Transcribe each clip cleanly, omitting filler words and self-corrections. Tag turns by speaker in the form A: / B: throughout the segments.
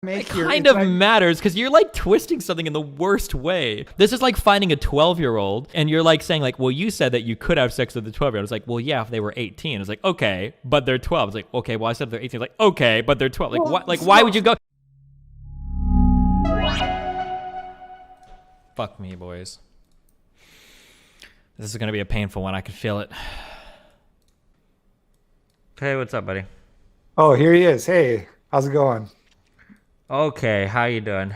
A: make
B: It
A: here.
B: kind of matters because you're like twisting something in the worst way. This is like finding a 12-year-old and you're like saying like, well, you said that you could have sex with a 12-year-old. It's like, well, yeah, if they were 18. It's like, okay, but they're 12. It's like, okay, well, I said they're 18. It's like, okay, but they're 12. Like,
A: Well,
B: what? Like, why would you go? Fuck me, boys. This is gonna be a painful one. I can feel it. Hey, what's up, buddy?
A: Oh, here he is. Hey, how's it going?
B: Okay, how you doing?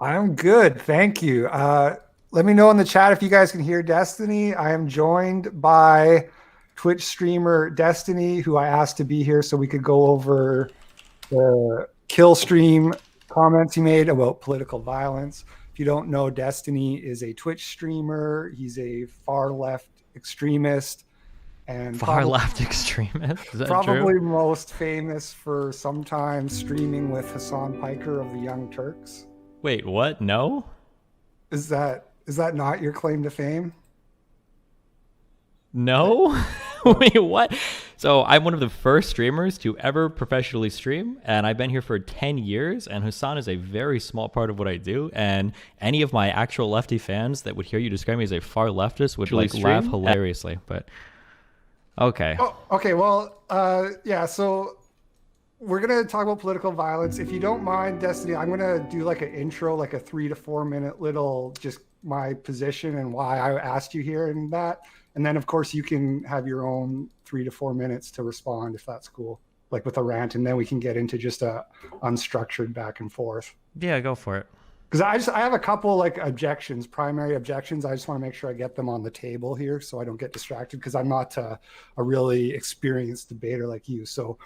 A: I'm good, thank you. Let me know in the chat if you guys can hear Destiny. I am joined by Twitch streamer Destiny, who I asked to be here so we could go over the kill stream comments he made about political violence. If you don't know, Destiny is a Twitch streamer. He's a far left extremist. And
B: Far left extremist? Is that
A: probably
B: true?
A: most famous for sometimes streaming with Hassan Piker of the Young Turks.
B: Wait, what? No?
A: Is that not your claim to fame?
B: No? Wait, what? So I'm one of the first streamers to ever professionally stream, and I've been here for 10 years, and Hassan is a very small part of what I do, and any of my actual lefty fans that would hear you describe me as a far leftist would like laugh hilariously, but okay.
A: Oh, okay. Well, yeah. So we're gonna talk about political violence. If you don't mind, Destiny, I'm gonna do like an intro, like a 3 to 4 minute little, just my position and why I asked you here and that. And then, of course, you can have your own 3 to 4 minutes to respond if that's cool, like with a rant, and then we can get into just a unstructured back and forth.
B: Yeah, go for it.
A: Because I have a couple like objections, primary objections. I just want to make sure I get them on the table here so I don't get distracted because I'm not a really experienced debater like you. So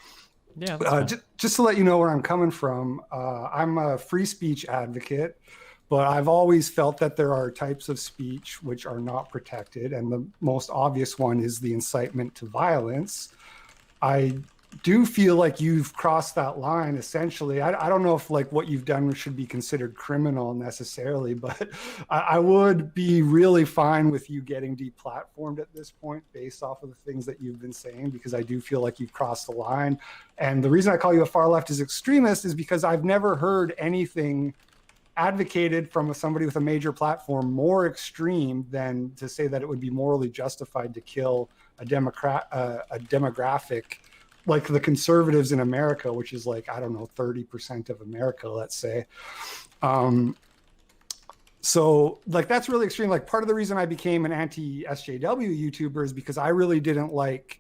B: yeah,
A: just to let you know where I'm coming from, I'm a free speech advocate, but I've always felt that there are types of speech which are not protected. And the most obvious one is the incitement to violence. I do feel like you've crossed that line essentially. I don't know if like what you've done should be considered criminal necessarily, but I would be really fine with you getting deplatformed at this point based off of the things that you've been saying, because I do feel like you've crossed the line. And the reason I call you a far leftist extremist is because I've never heard anything advocated from somebody with a major platform more extreme than to say that it would be morally justified to kill a demographic like the conservatives in America, which is like, I don't know, 30% of America, let's say. So like, that's really extreme. Like part of the reason I became an anti-SJW YouTuber is because I really didn't like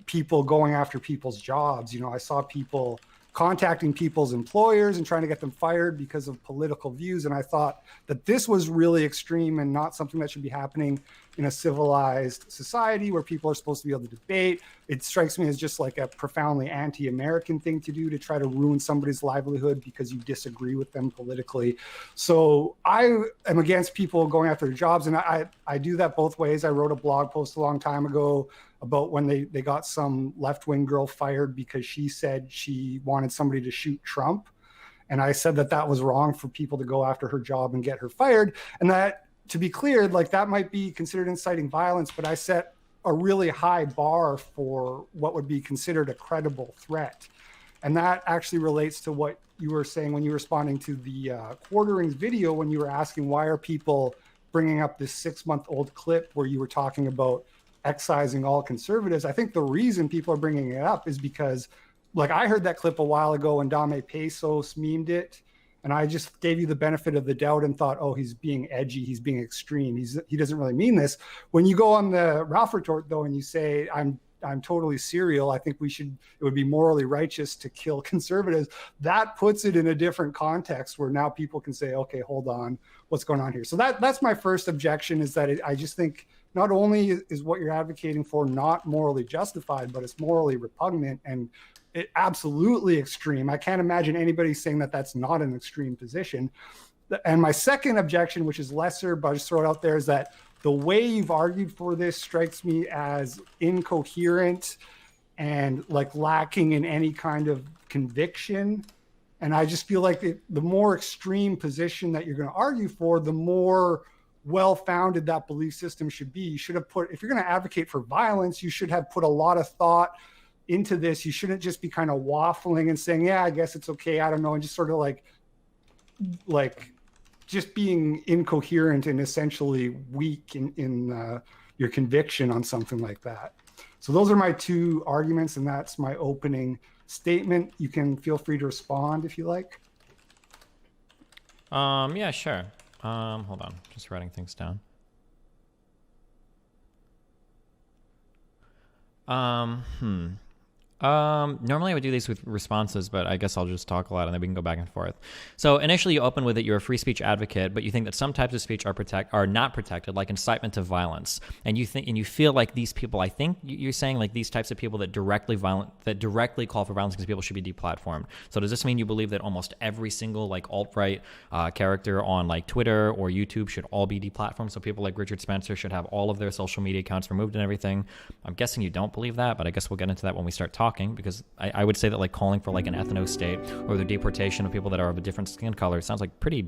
A: people going after people's jobs. You know, I saw people contacting people's employers and trying to get them fired because of political views. And I thought that this was really extreme and not something that should be happening in a civilized society where people are supposed to be able to debate. It strikes me as just like a profoundly anti-American thing to do, to try to ruin somebody's livelihood because you disagree with them politically. So I am against people going after their jobs. And I do that both ways. I wrote a blog post a long time ago about when they got some left-wing girl fired because she said she wanted somebody to shoot Trump. And I said that that was wrong for people to go after her job and get her fired. And that, to be clear, like that might be considered inciting violence, but I set a really high bar for what would be considered a credible threat. And that actually relates to what you were saying when you were responding to the Quarterings video, when you were asking why are people bringing up this 6-month-old clip where you were talking about excising all conservatives. I think the reason people are bringing it up is because, like, I heard that clip a while ago and Dame Pesos memed it, and I just gave you the benefit of the doubt and thought, oh, he's being edgy, he's being extreme, he doesn't really mean this. When you go on the Ralph retort though and you say I'm totally serial, I think it would be morally righteous to kill conservatives, that puts it in a different context where now people can say, okay, hold on, what's going on here? So that's my first objection, is that I just think not only is what you're advocating for not morally justified, but it's morally repugnant and it absolutely extreme. I can't imagine anybody saying that that's not an extreme position. And my second objection, which is lesser, but I'll just throw it out there, is that the way you've argued for this strikes me as incoherent and like lacking in any kind of conviction. And I just feel like the more extreme position that you're going to argue for, the more well-founded that belief system should be. You should have put, if you're going to advocate for violence, you should have put a lot of thought into this, you shouldn't just be kind of waffling and saying, yeah, I guess it's okay, I don't know, and just sort of like just being incoherent and essentially weak in your conviction on something like that. So those are my two arguments, and that's my opening statement. You can feel free to respond if you like.
B: Yeah, sure. Hold on, just writing things down. Normally I would do these with responses, but I guess I'll just talk a lot and then we can go back and forth. So initially you open with it, you're a free speech advocate, but you think that some types of speech are not protected, like incitement to violence. And you feel like these people, I think you're saying like these types of people that directly call for violence against people should be deplatformed. So does this mean you believe that almost every single like alt-right character on like Twitter or YouTube should all be deplatformed? So people like Richard Spencer should have all of their social media accounts removed and everything. I'm guessing you don't believe that, but I guess we'll get into that when we start talking, because I would say that like calling for like an ethno state or the deportation of people that are of a different skin color sounds like pretty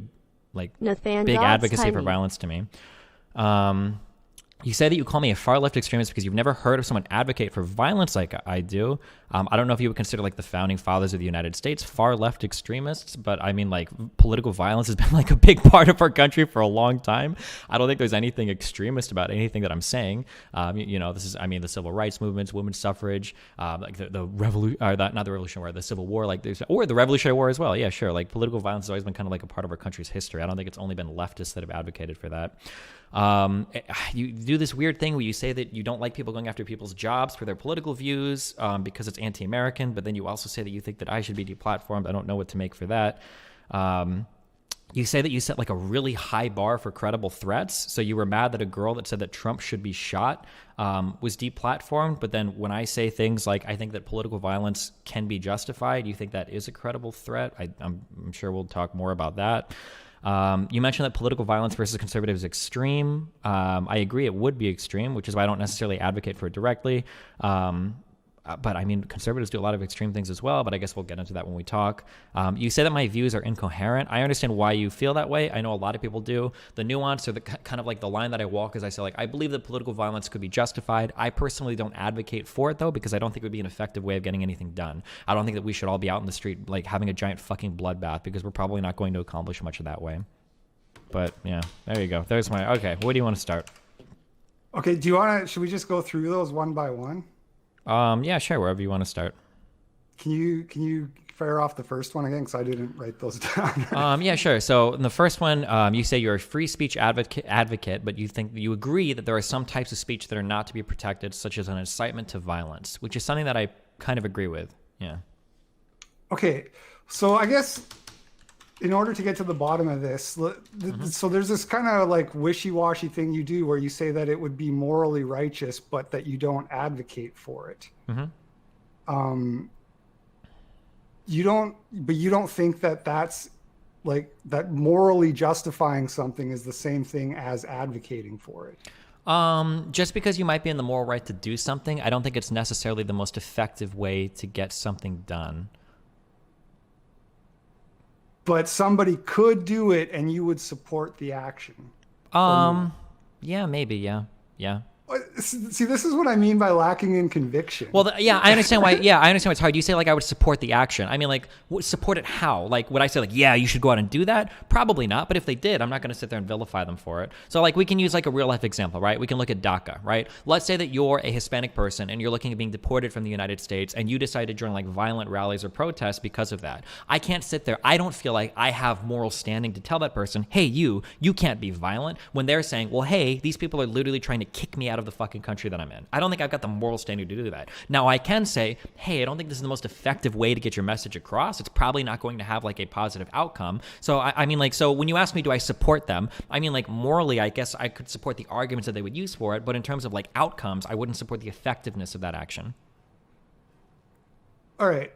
B: like big advocacy for violence to me. You say that you call me a far left extremist because you've never heard of someone advocate for violence like I do. I don't know if you would consider like the founding fathers of the United States far left extremists, but I mean like political violence has been like a big part of our country for a long time. I don't think there's anything extremist about anything that I'm saying. This is, I mean, the civil rights movements, women's suffrage, like the revolution, or not the Revolutionary War, the Civil War, like or the Revolutionary War as well. Yeah, sure. Like political violence has always been kind of like a part of our country's history. I don't think it's only been leftists that have advocated for that. You do this weird thing where you say that you don't like people going after people's jobs for their political views because it's anti-American, but then you also say that you think that I should be deplatformed. I don't know what to make for that. You say that you set like a really high bar for credible threats. So you were mad that a girl that said that Trump should be shot was deplatformed. But then when I say things like I think that political violence can be justified, you think that is a credible threat. I'm sure we'll talk more about that. You mentioned that political violence versus conservatives is extreme. I agree it would be extreme, which is why I don't necessarily advocate for it directly. But I mean, conservatives do a lot of extreme things as well, but I guess we'll get into that when we talk. You say that my views are incoherent. I understand why you feel that way. I know a lot of people do. The nuance or the kind of like the line that I walk is I say like, I believe that political violence could be justified. I personally don't advocate for it though, because I don't think it would be an effective way of getting anything done. I don't think that we should all be out in the street like having a giant fucking bloodbath, because we're probably not going to accomplish much of that way. But yeah, there you go. There's my, okay. Where do you want to start?
A: Okay. Should we just go through those one by one?
B: Yeah, sure. Wherever you want to start. Can
A: you fire off the first one again? Because I didn't write those down.
B: Yeah, sure. So in the first one, you say you're a free speech advocate, but you agree that there are some types of speech that are not to be protected, such as an incitement to violence, which is something that I kind of agree with. Yeah.
A: Okay. So I guess in order to get to the bottom of this, so there's this kind of like wishy-washy thing you do where you say that it would be morally righteous, but that you don't advocate for it. You don't think that that's like that morally justifying something is the same thing as advocating for it.
B: Just because you might be in the moral right to do something, I don't think it's necessarily the most effective way to get something done.
A: But somebody could do it and you would support the action.
B: Yeah, maybe. Yeah.
A: See, this is what I mean by lacking in conviction.
B: Well, I understand why. Yeah, I understand why it's hard. You say like I would support the action. I mean, like support it how? Like would I say like yeah, you should go out and do that? Probably not. But if they did, I'm not going to sit there and vilify them for it. So like we can use like a real life example, right? We can look at DACA, right? Let's say that you're a Hispanic person and you're looking at being deported from the United States, and you decide to join like violent rallies or protests because of that. I can't sit there. I don't feel like I have moral standing to tell that person, hey, you can't be violent, when they're saying, well, hey, these people are literally trying to kick me out of the fucking country that I'm in. I don't think I've got the moral standing to do that. Now I can say, hey, I don't think this is the most effective way to get your message across. It's probably not going to have like a positive outcome. So I mean like, so when you ask me, do I support them? I mean like morally, I guess I could support the arguments that they would use for it, but in terms of like outcomes, I wouldn't support the effectiveness of that action.
A: All right.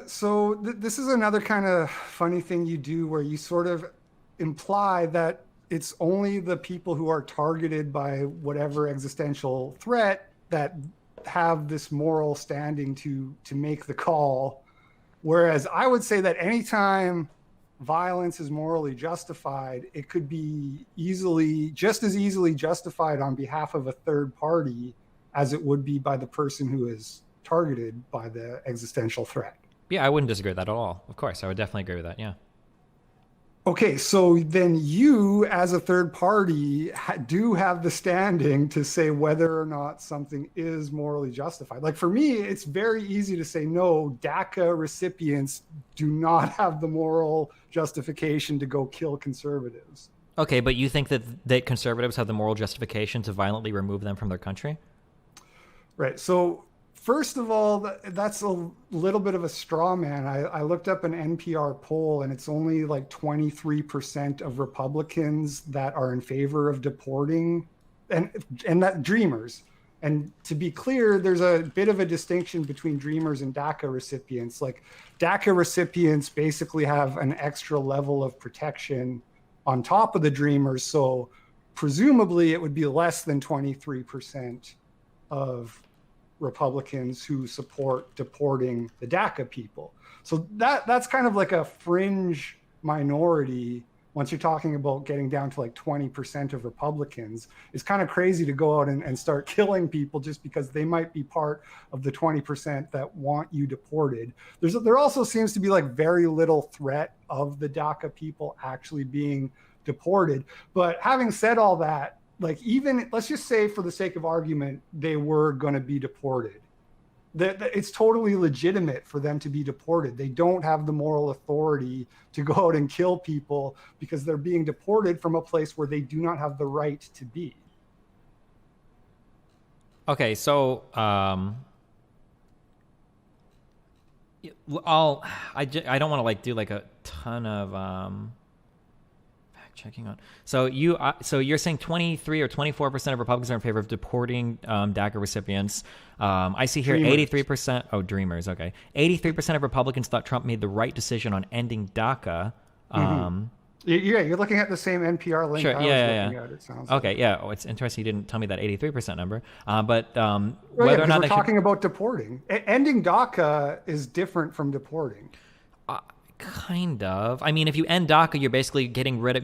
A: So this is another kind of funny thing you do where you sort of imply that it's only the people who are targeted by whatever existential threat that have this moral standing to make the call. Whereas I would say that anytime violence is morally justified, it could be just as easily justified on behalf of a third party as it would be by the person who is targeted by the existential threat.
B: Yeah, I wouldn't disagree with that at all. Of course, I would definitely agree with that. Yeah.
A: Okay, so then you, as a third party, do have the standing to say whether or not something is morally justified. Like for me, it's very easy to say, no, DACA recipients do not have the moral justification to go kill conservatives.
B: Okay, but you think that conservatives have the moral justification to violently remove them from their country?
A: Right. So first of all, that's a little bit of a straw man. I looked up an NPR poll, and it's only like 23% of Republicans that are in favor of deporting, and that dreamers. And to be clear, there's a bit of a distinction between dreamers and DACA recipients. Like DACA recipients basically have an extra level of protection on top of the dreamers. So presumably it would be less than 23% of Republicans who support deporting the DACA people. So that's kind of like a fringe minority. Once you're talking about getting down to like 20% of Republicans, it's kind of crazy to go out and start killing people just because they might be part of the 20% that want you deported. There also seems to be like very little threat of the DACA people actually being deported. But having said all that, like even let's just say for the sake of argument, they were going to be deported. It's totally legitimate for them to be deported. They don't have the moral authority to go out and kill people because they're being deported from a place where they do not have the right to be.
B: Okay, so I don't want to like do like a ton of checking on. So you're saying 23 or 24% of Republicans are in favor of deporting DACA recipients. I see here
A: Dreamers.
B: 83%. Oh, dreamers. Okay. 83% of Republicans thought Trump made the right decision on ending DACA.
A: Yeah, you're looking at the same NPR link.
B: Sure.
A: I was looking at, it sounds
B: Okay.
A: like.
B: Yeah. Oh, it's interesting. You didn't tell me that 83% number. But
A: Well,
B: whether or not
A: we're talking about deporting. Ending DACA is different from deporting.
B: Kind of. I mean, if you end DACA, you're basically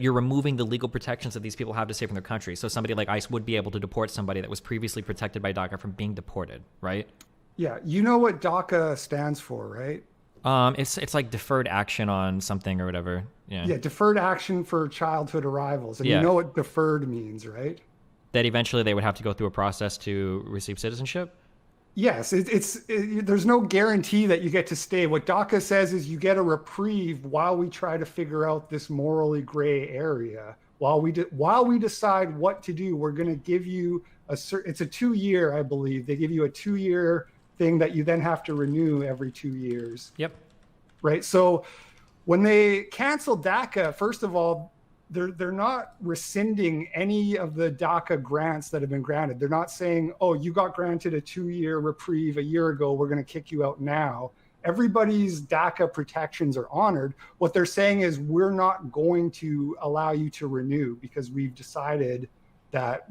B: you're removing the legal protections that these people have to stay from their country. So somebody like ICE would be able to deport somebody that was previously protected by DACA from being deported, right?
A: Yeah, you know what DACA stands for, right?
B: It's like deferred action on something or whatever. Yeah.
A: Yeah, deferred action for childhood arrivals. And
B: Yeah.
A: you know what deferred means, right?
B: That eventually they would have to go through a process to receive citizenship.
A: Yes, there's no guarantee that you get to stay. What DACA says is you get a reprieve while we try to figure out this morally gray area. While we decide what to do, we're going to give you it's a 2-year, I believe. They give you a 2-year thing that you then have to renew every 2 years.
B: Yep.
A: Right. So when they cancel DACA, first of all, they're not rescinding any of the DACA grants that have been granted. They're not saying, oh, you got granted a 2-year reprieve a year ago, we're going to kick you out now. Everybody's DACA protections are honored. What they're saying is we're not going to allow you to renew because we've decided that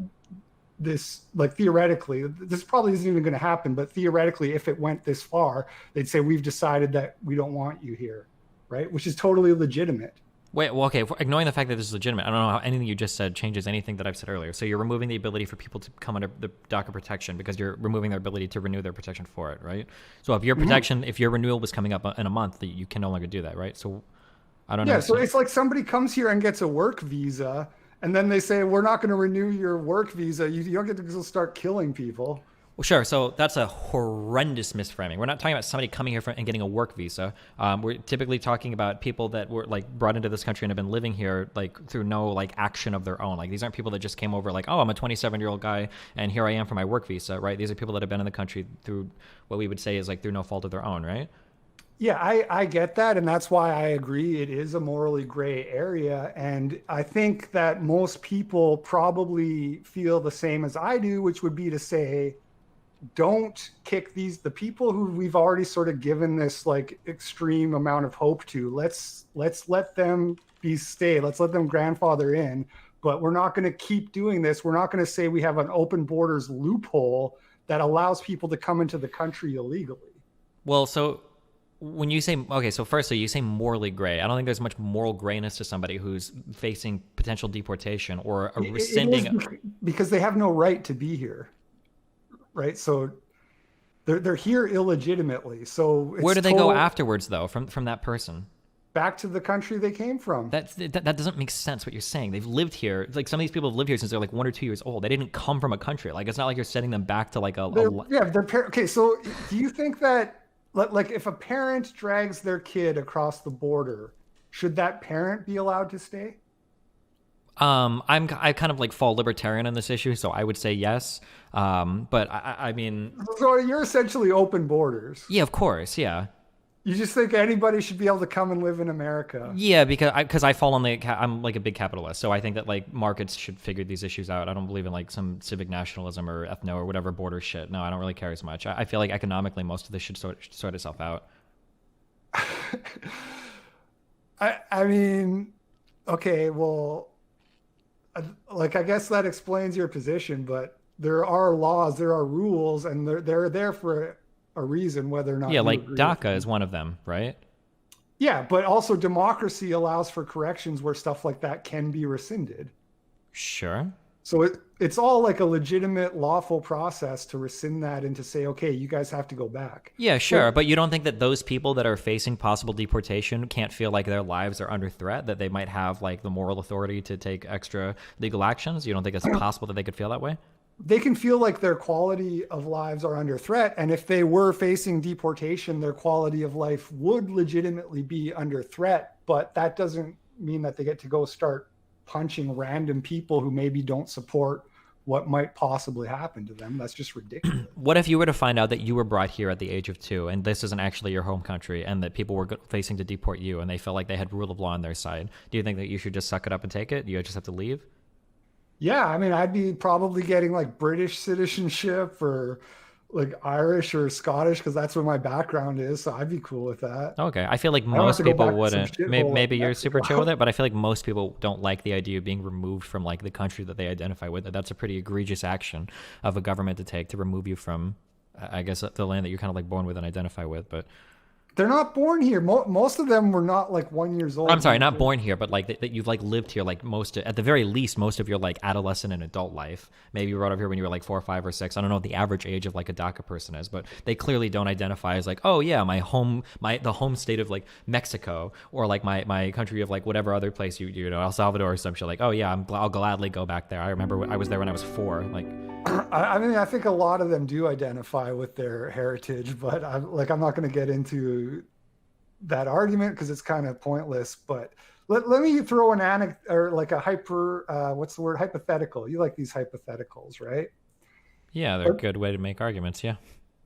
A: this, like theoretically, this probably isn't even going to happen, but theoretically, if it went this far, they'd say we've decided that we don't want you here, right? Which is totally legitimate.
B: Wait, well, okay, ignoring the fact that this is legitimate, I don't know how anything you just said changes anything that I've said earlier. So you're removing the ability for people to come under the DACA protection because you're removing their ability to renew their protection for it, right? So if your protection, if your renewal was coming up in a month, you can no longer do that, right? So I don't know.
A: Yeah, so it's like somebody comes here and gets a work visa, and then they say, we're not going to renew your work visa. You don't get to go start killing people.
B: Well, sure. So that's a horrendous misframing. We're not talking about somebody coming here and getting a work visa. We're typically talking about people that were like brought into this country and have been living here like through no like action of their own. Like these aren't people that just came over like, oh, I'm a 27-year-old guy and here I am for my work visa, right? These are people that have been in the country through what we would say is like through no fault of their own, right?
A: Yeah, I get that. And that's why I agree it is a morally gray area. And I think that most people probably feel the same as I do, which would be to say, don't kick the people who we've already sort of given this like extreme amount of hope to. Let's let them stay. Let's let them grandfather in. But we're not going to keep doing this. We're not going to say we have an open borders loophole that allows people to come into the country illegally.
B: Well, so when you say, okay, so firstly, you say morally gray. I don't think there's much moral grayness to somebody who's facing potential deportation or a rescinding.
A: Because they have no right to be here. Right. So they're here illegitimately. So
B: Where
A: it's
B: do they go
A: total
B: afterwards, though, from that person?
A: back to the country they came from.
B: That doesn't make sense what you're saying. They've lived here. Like some of these people have lived here since they're like 1 or 2 years old. They didn't come from a country. Like it's not like you're sending them back to like
A: Okay, so do you think that like if a parent drags their kid across the border, should that parent be allowed to stay?
B: I kind of like fall libertarian on this issue, so I would say yes. But I mean,
A: So you're essentially open borders.
B: yeah, of course, yeah.
A: You just think anybody should be able to come and live in America.
B: Yeah, because I fall on I'm like a big capitalist, so I think that like markets should figure these issues out. I don't believe in like some civic nationalism or ethno or whatever border shit. No, I don't really care as much. I feel like economically most of this should sort itself out.
A: I mean, okay, well, like I guess that explains your position, but there are laws, there are rules, and they're there for a reason, whether or not
B: Yeah,
A: you
B: like
A: agree with
B: DACA
A: them.
B: is one of them, right?
A: Yeah, but also democracy allows for corrections where stuff like that can be rescinded.
B: Sure.
A: So it's all like a legitimate, lawful process to rescind that and to say, okay, you guys have to go back.
B: Yeah, sure. But you don't think that those people that are facing possible deportation can't feel like their lives are under threat, that they might have like the moral authority to take extra legal actions? You don't think it's possible that they could feel that way?
A: They can feel like their quality of lives are under threat. And if they were facing deportation, their quality of life would legitimately be under threat. But that doesn't mean that they get to go start punching random people who maybe don't support what might possibly happen to them. That's just ridiculous.
B: What if you were to find out that you were brought here at the age of 2 and this isn't actually your home country and that people were facing to deport you and they felt like they had rule of law on their side? Do you think that you should just suck it up and take it? You just have to leave?
A: Yeah, I mean, I'd be probably getting like British citizenship or like Irish or Scottish because that's what my background is. So I'd be cool with that.
B: Okay. I feel like
A: I don't have
B: most
A: to go
B: people
A: back to some
B: wouldn't.
A: shithole like
B: Maybe you're super chill
A: Mexico.
B: with it, but I feel like most people don't like the idea of being removed from like the country that they identify with. That's a pretty egregious action of a government to take to remove you from, I guess, the land that you're kind of like born with and identify with. But
A: They're not born here. Most of them were not like 1 years old.
B: I'm sorry, not born here, but like that you've like lived here like most, at the very least, most of your like adolescent and adult life. Maybe you wrote up here when you were like 4 or 5 or 6. I don't know what the average age of like a DACA person is, but they clearly don't identify as like, oh yeah, the home state of like Mexico or like my country of like whatever other place you know El Salvador or some shit. Like, oh yeah, I'll gladly go back there. I remember I was there when I was 4. Like,
A: I mean, I think a lot of them do identify with their heritage, but I'm not going to get into that argument because it's kind of pointless. But let me throw an anecdote or like a hypothetical. You like these hypotheticals, right?
B: yeah, they're a good way to make arguments. Yeah.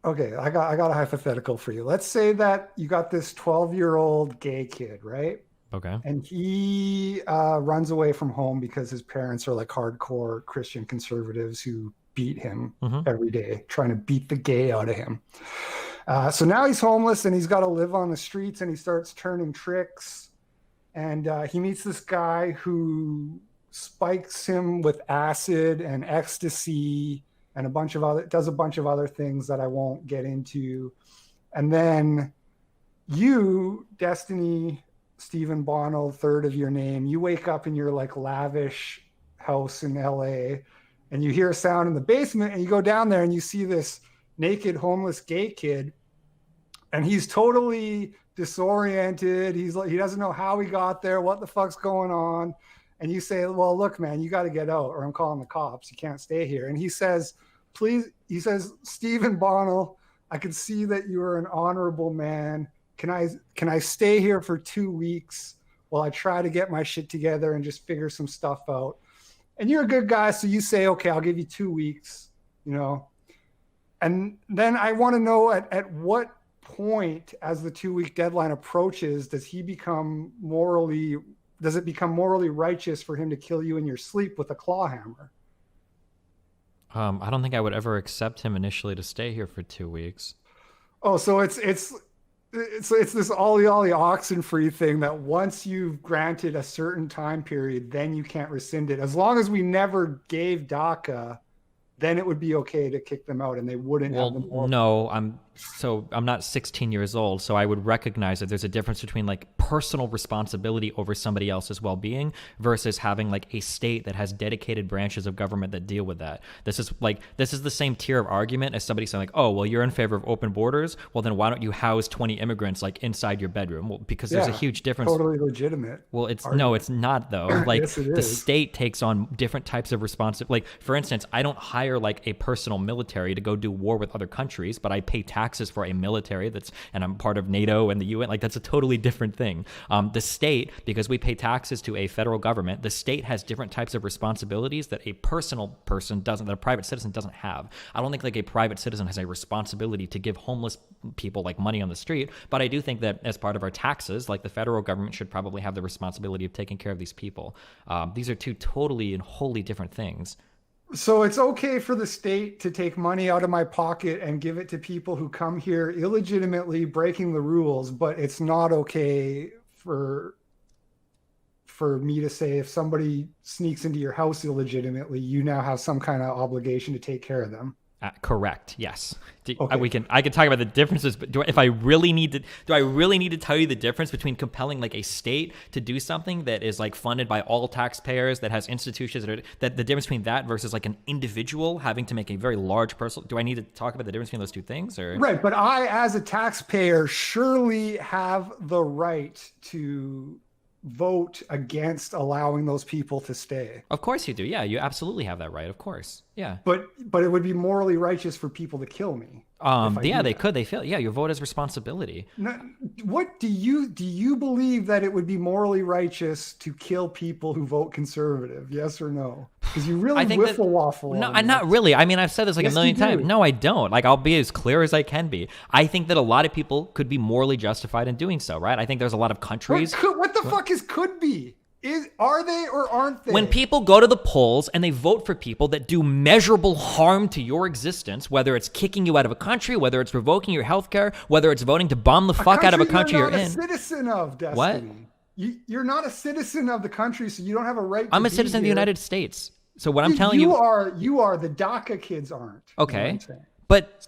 A: Okay, I got a hypothetical for you. Let's say that you got this 12-year-old gay kid, right?
B: Okay.
A: And he runs away from home because his parents are like hardcore Christian conservatives who beat him every day, trying to beat the gay out of him. So now he's homeless and he's got to live on the streets and he starts turning tricks. And he meets this guy who spikes him with acid and ecstasy and does a bunch of other things that I won't get into. And then you, Destiny Stephen Bonnell, third of your name, you wake up in your like lavish house in LA and you hear a sound in the basement and you go down there and you see this naked homeless gay kid and he's totally disoriented. He doesn't know how he got there, what the fuck's going on. And you say, well, look, man, you got to get out or I'm calling the cops. You can't stay here. And he says, Stephen Bonnell, I can see that you are an honorable man. Can I stay here for 2 weeks while I try to get my shit together and just figure some stuff out? And you're a good guy, so you say, okay, I'll give you 2 weeks, you know. And then I want to know at what point, as the 2-week deadline approaches, does it become morally righteous for him to kill you in your sleep with a claw hammer?
B: I don't think I would ever accept him initially to stay here for 2 weeks.
A: Oh, so it's this ollie oxen free thing that once you've granted a certain time period, then you can't rescind it. As long as we never gave DACA, then it would be okay to kick them out and they wouldn't have them.
B: Well, no, I'm not 16 years old, so I would recognize that there's a difference between like personal responsibility over somebody else's well-being versus having like a state that has dedicated branches of government that deal with that. This is the same tier of argument as somebody saying like, oh, well, you're in favor of open borders. Well, then why don't you house 20 immigrants like inside your bedroom? Well, because there's a huge difference.
A: Totally legitimate.
B: Well, it's not though. Like
A: Yes, it
B: the
A: is.
B: state takes on different types of responsibility. Like for instance, I don't hire like a personal military to go do war with other countries, but I pay taxes for a military and I'm part of NATO and the UN. Like that's a totally different thing. The state, because we pay taxes to a federal government, the state has different types of responsibilities that a personal person doesn't, that a private citizen doesn't have. I don't think like a private citizen has a responsibility to give homeless people like money on the street, but I do think that as part of our taxes, like the federal government should probably have the responsibility of taking care of these people. These are two totally and wholly different things.
A: So it's okay for the state to take money out of my pocket and give it to people who come here illegitimately breaking the rules, but it's not okay for me to say if somebody sneaks into your house illegitimately, you now have some kind of obligation to take care of them.
B: Correct. Yes.
A: Okay.
B: I can talk about the differences, but do I really need to tell you the difference between compelling like a state to do something that is like funded by all taxpayers, that has institutions that the difference between that versus like an individual having to make a very large personal? Do I need to talk about the difference between those two things? Or
A: right, but I, as a taxpayer, surely have the right to vote against allowing those people to stay.
B: Of course you do. Yeah, you absolutely have that right. Of course. Yeah.
A: But it would be morally righteous for people to kill me.
B: Yeah, they could. They feel. Yeah, your vote is responsibility.
A: Now, what do you believe that it would be morally righteous to kill people who vote conservative? Yes or no? Because you really wiffle waffle.
B: No, I'm not really. I mean, I've said this like a million times. No, I don't. Like, I'll be as clear as I can be. I think that a lot of people could be morally justified in doing so, right? I think there's a lot of countries.
A: What the fuck is could be? Are they or aren't they?
B: When people go to the polls and they vote for people that do measurable harm to your existence, whether it's kicking you out of a country, whether it's revoking your health care, whether it's voting to bomb the fuck out of a country you're in.
A: You're not a citizen of, Destiny.
B: What?
A: You're not a citizen of the country, so you don't have a right to
B: I'm a citizen of the United States. So what I'm telling
A: you are the DACA kids aren't.
B: Okay. But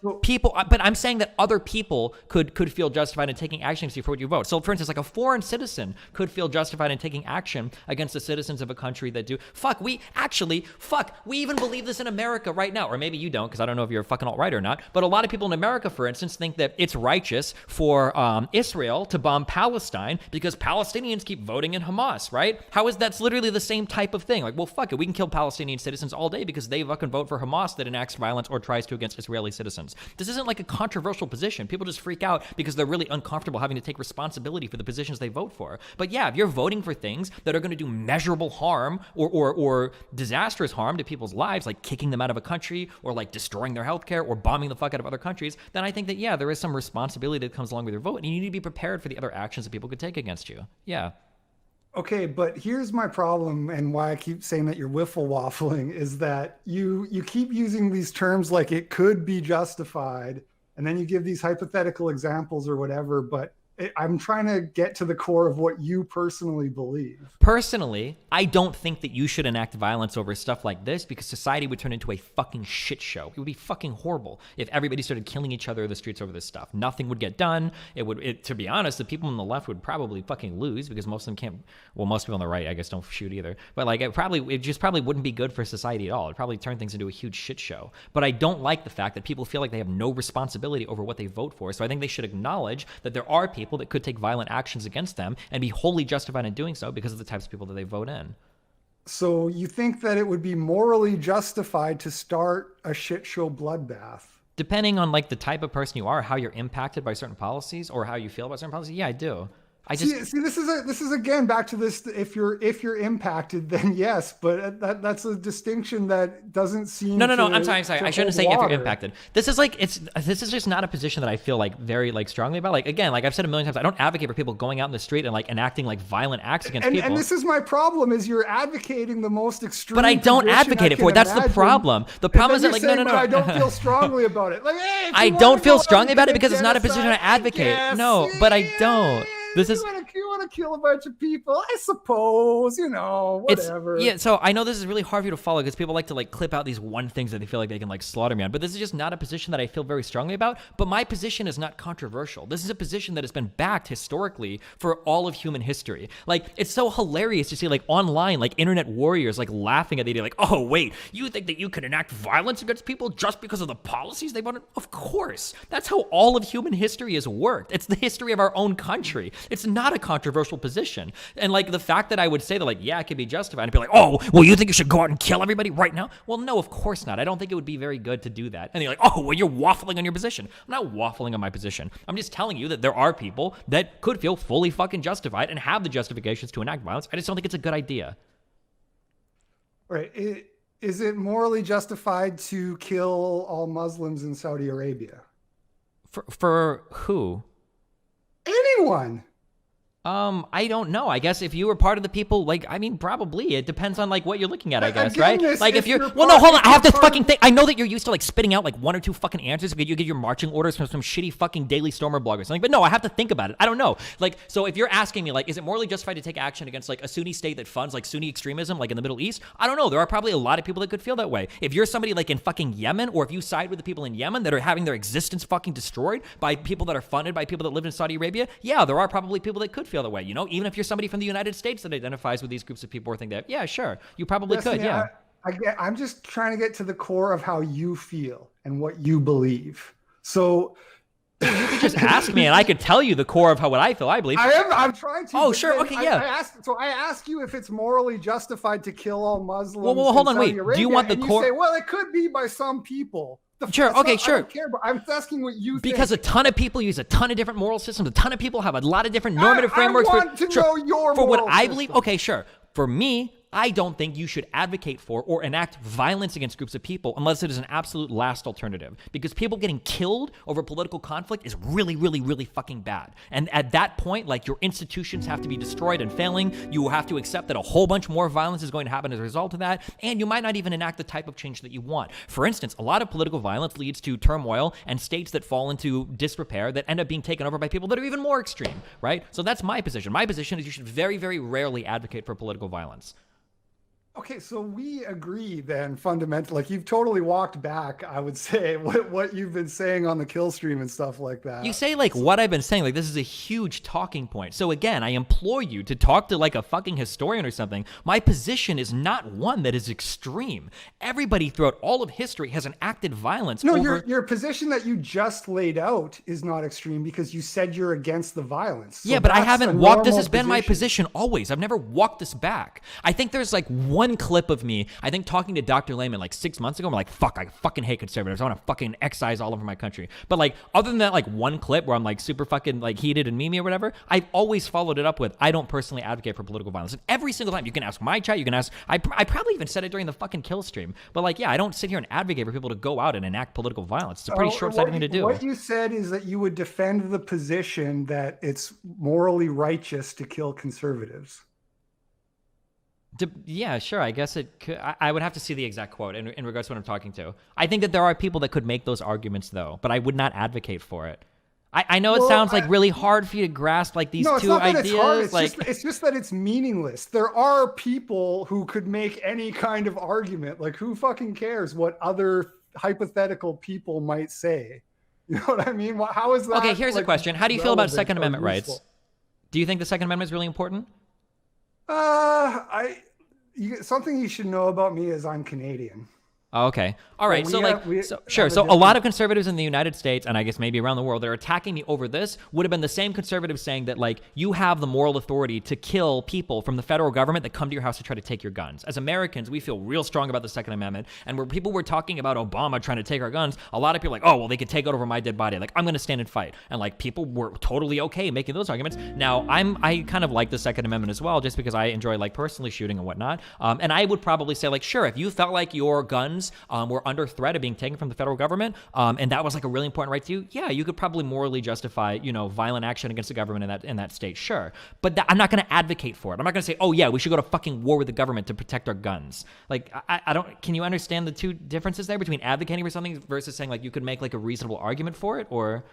B: I'm saying that other people could feel justified in taking action against you for what you vote. So, for instance, like a foreign citizen could feel justified in taking action against the citizens of a country that do. We even believe this in America right now. Or maybe you don't, because I don't know if you're a fucking alt-right or not. But a lot of people in America, for instance, think that it's righteous for Israel to bomb Palestine because Palestinians keep voting in Hamas, right? That's literally the same type of thing. Like, well, fuck it. We can kill Palestinian citizens all day because they fucking vote for Hamas that enacts violence or tries to against Israeli citizens. This isn't like a controversial position. People just freak out because they're really uncomfortable having to take responsibility for the positions they vote for. But yeah, if you're voting for things that are going to do measurable harm or disastrous harm to people's lives, like kicking them out of a country or like destroying their healthcare or bombing the fuck out of other countries, then I think that, yeah, there is some responsibility that comes along with your vote, and you need to be prepared for the other actions that people could take against you. Yeah.
A: Okay, but here's my problem, and why I keep saying that you're wiffle waffling is that you keep using these terms like it could be justified, and then you give these hypothetical examples or whatever, but I'm trying to get to the core of what you personally believe.
B: Personally, I don't think that you should enact violence over stuff like this because society would turn into a fucking shit show. It would be fucking horrible if everybody started killing each other in the streets over this stuff. Nothing would get done. To be honest, the people on the left would probably fucking lose because most of them can't. Well, most people on the right, I guess, don't shoot either. But like, it just probably wouldn't be good for society at all. It'd probably turn things into a huge shit show. But I don't like the fact that people feel like they have no responsibility over what they vote for. So I think they should acknowledge that there are people that could take violent actions against them and be wholly justified in doing so because of the types of people that they vote in.
A: So you think that it would be morally justified to start a shit show bloodbath?
B: Depending on like the type of person you are, how you're impacted by certain policies or how you feel about certain policies. Yeah, I do. See,
A: this is again back to this. If you're impacted, then yes, but that's a distinction that doesn't seem.
B: No. I'm sorry. I shouldn't say if you're impacted. This is just not a position that I feel like very like strongly about. Like again, like I've said a million times, I don't advocate for people going out in the street and like enacting like violent acts against people.
A: And this is my problem: is you're advocating the most extreme.
B: But I don't advocate it for it. That's the problem. The problem is that like no.
A: I don't feel strongly about it. Like hey, I
B: don't feel strongly about it because it's not a position I advocate. No, but I don't. You want
A: want to kill a bunch of people, I suppose, you know, whatever.
B: Yeah, so I know this is really hard for you to follow because people like to like clip out these one things that they feel like they can like slaughter me on, but this is just not a position that I feel very strongly about. But my position is not controversial. This is a position that has been backed historically for all of human history. Like, it's so hilarious to see like online, like internet warriors like laughing at the idea, like, oh wait, you think that you can enact violence against people just because of the policies they wanted? Of course. That's how all of human history has worked. It's the history of our own country. It's not a controversial position. And like the fact that I would say that like, yeah, it could be justified, and be like, oh, well, you think you should go out and kill everybody right now? Well, no, of course not. I don't think it would be very good to do that. And you're like, oh, well, you're waffling on your position. I'm not waffling on my position. I'm just telling you that there are people that could feel fully fucking justified and have the justifications to enact violence. I just don't think it's a good idea.
A: Right. Is it morally justified to kill all Muslims in Saudi Arabia?
B: For who?
A: Anyone.
B: I don't know. I guess if you were part of the people, like, I mean, probably. It depends on, like, what you're looking at, I guess,
A: Again,
B: right? Like, if you're well, no, hold on. I have this fucking thing. I know that you're used to, like, spitting out, like, one or two fucking answers because you get your marching orders from some shitty fucking Daily Stormer blog or something. But no, I have to think about it. I don't know. Like, so if you're asking me, like, is it morally justified to take action against, like, a Sunni state that funds, like, Sunni extremism, like, in the Middle East? I don't know. There are probably a lot of people that could feel that way. If you're somebody, like, in fucking Yemen, or if you side with the people in Yemen that are having their existence fucking destroyed by people that are funded by people that live in Saudi Arabia, yeah, there are probably people that could feel that way, you know? Even if you're somebody from the United States that identifies with these groups of people or think that, yeah, sure, you probably could,
A: man,
B: yeah.
A: I'm just trying to get to the core of how you feel and what you believe. So
B: you could just ask me and I could tell you the core of what I feel, I believe.
A: I'm trying to.
B: Oh, sure, okay, yeah.
A: I ask you if it's morally justified to kill all Muslims.
B: Well, hold on,
A: Saudi
B: wait.
A: Arabia,
B: do you want the core?
A: You say, well, it could be by some people.
B: Sure, okay, sure.
A: I don't care, but I'm asking what you think.
B: Because a ton of people use a ton of different moral systems. A ton of people have a lot of different normative frameworks.
A: I want to know your
B: for what
A: moral
B: I believe.
A: system.
B: Okay, sure. For me, I don't think you should advocate for or enact violence against groups of people unless it is an absolute last alternative. Because people getting killed over political conflict is really, really, really fucking bad. And at that point, like, your institutions have to be destroyed and failing. You have to accept that a whole bunch more violence is going to happen as a result of that. And you might not even enact the type of change that you want. For instance, a lot of political violence leads to turmoil and states that fall into disrepair that end up being taken over by people that are even more extreme, right? So that's my position. My position is you should very, very rarely advocate for political violence.
A: Okay, so we agree then fundamentally. Like, you've totally walked back, I would say, what you've been saying on the kill stream and stuff like that.
B: You say like what I've been saying, like this is a huge talking point. So again, I implore you to talk to like a fucking historian or something. My position is not one that is extreme. Everybody throughout all of history has enacted violence.
A: No, your position that you just laid out is not extreme because you said you're against the violence. So
B: yeah, but I haven't walked. This has been my
A: position.
B: position always. I've never walked this back. I think there's like one clip of me, I think talking to Dr. Lehman like 6 months ago, I'm like, fuck, I fucking hate conservatives. I want to fucking excise all over my country. But like, other than that, like one clip where I'm like super fucking like heated and memey or whatever, I've always followed it up with, I don't personally advocate for political violence. And every single time, you can ask my chat, you can ask, I probably even said it during the fucking kill stream. But like, yeah, I don't sit here and advocate for people to go out and enact political violence. It's a pretty short-sighted thing to do.
A: What you said is that you would defend the position that it's morally righteous to kill conservatives.
B: Yeah, sure. I guess it could. I would have to see the exact quote in regards to what I'm talking to. I think that there are people that could make those arguments, though, but I would not advocate for it. I know it sounds like really hard for you to grasp like these two ideas. It's hard.
A: It's just that it's meaningless. There are people who could make any kind of argument. Like, who fucking cares what other hypothetical people might say? You know what I mean? How is that?
B: Okay, here's a question. How do you feel about Second Amendment rights?
A: Useful?
B: Do you think the Second Amendment is really important?
A: Something you should know about me is I'm Canadian.
B: Oh, okay. All right. So a lot of conservatives in the United States, and I guess maybe around the world, that are attacking me over this would have been the same conservatives saying that, like, you have the moral authority to kill people from the federal government that come to your house to try to take your guns. As Americans, we feel real strong about the Second Amendment. And where people were talking about Obama trying to take our guns, a lot of people are like, oh, well, they could take it over my dead body. Like, I'm going to stand and fight. And like, people were totally okay making those arguments. Now, I kind of like the Second Amendment as well, just because I enjoy like personally shooting and whatnot. And I would probably say, like, sure, if you felt like your guns were under threat of being taken from the federal government, and that was like a really important right to you, yeah, you could probably morally justify, violent action against the government in that state, sure. But I'm not going to advocate for it. I'm not going to say, oh yeah, we should go to fucking war with the government to protect our guns. Like, I don't. Can you understand the two differences there between advocating for something versus saying like you could make like a reasonable argument for it, or?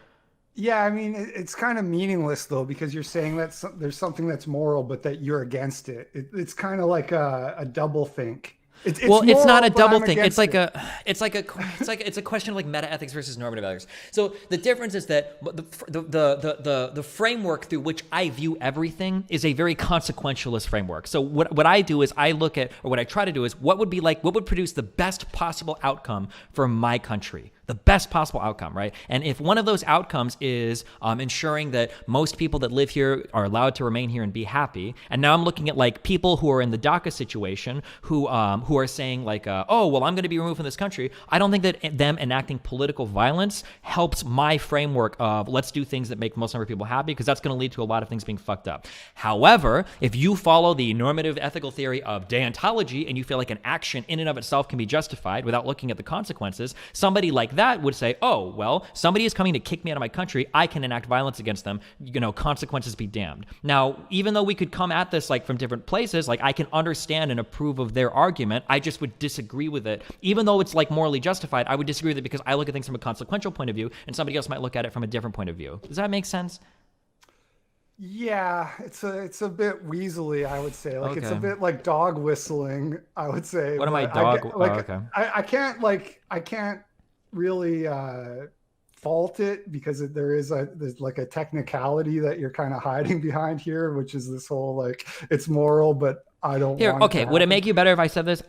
A: Yeah, I mean, it's kind of meaningless though, because you're saying that there's something that's moral, but that you're against it. It's kind of like a double think. It's
B: Well, it's not
A: moral,
B: a
A: but
B: double
A: I'm
B: thing. It's
A: against
B: like
A: it.
B: it's a question of like meta ethics versus normative ethics. So the difference is that the framework through which I view everything is a very consequentialist framework. So what I do is I look at, or what I try to do is what would produce the best possible outcome for my country. The best possible outcome, right? And if one of those outcomes is ensuring that most people that live here are allowed to remain here and be happy, and now I'm looking at like people who are in the DACA situation who are saying like, oh, well, I'm going to be removed from this country. I don't think that them enacting political violence helps my framework of let's do things that make most number of people happy, because that's going to lead to a lot of things being fucked up. However, if you follow the normative ethical theory of deontology and you feel like an action in and of itself can be justified without looking at the consequences, somebody like that would say, oh, well, somebody is coming to kick me out of my country. I can enact violence against them. Consequences be damned. Now, even though we could come at this like from different places, like I can understand and approve of their argument, I just would disagree with it. Even though it's like morally justified, I would disagree with it because I look at things from a consequential point of view and somebody else might look at it from a different point of view. Does that make sense?
A: Yeah, it's a bit weaselly, I would say. Like it's a
B: Okay.
A: bit like dog whistling, I would say.
B: What am I
A: But
B: dog?
A: like
B: Okay.
A: I can't really fault it, because there's like a technicality that you're kind of hiding behind here, which is this whole like it's moral, but I don't
B: Here,
A: want it
B: okay,
A: to
B: would it
A: happen.
B: make you better if I said this?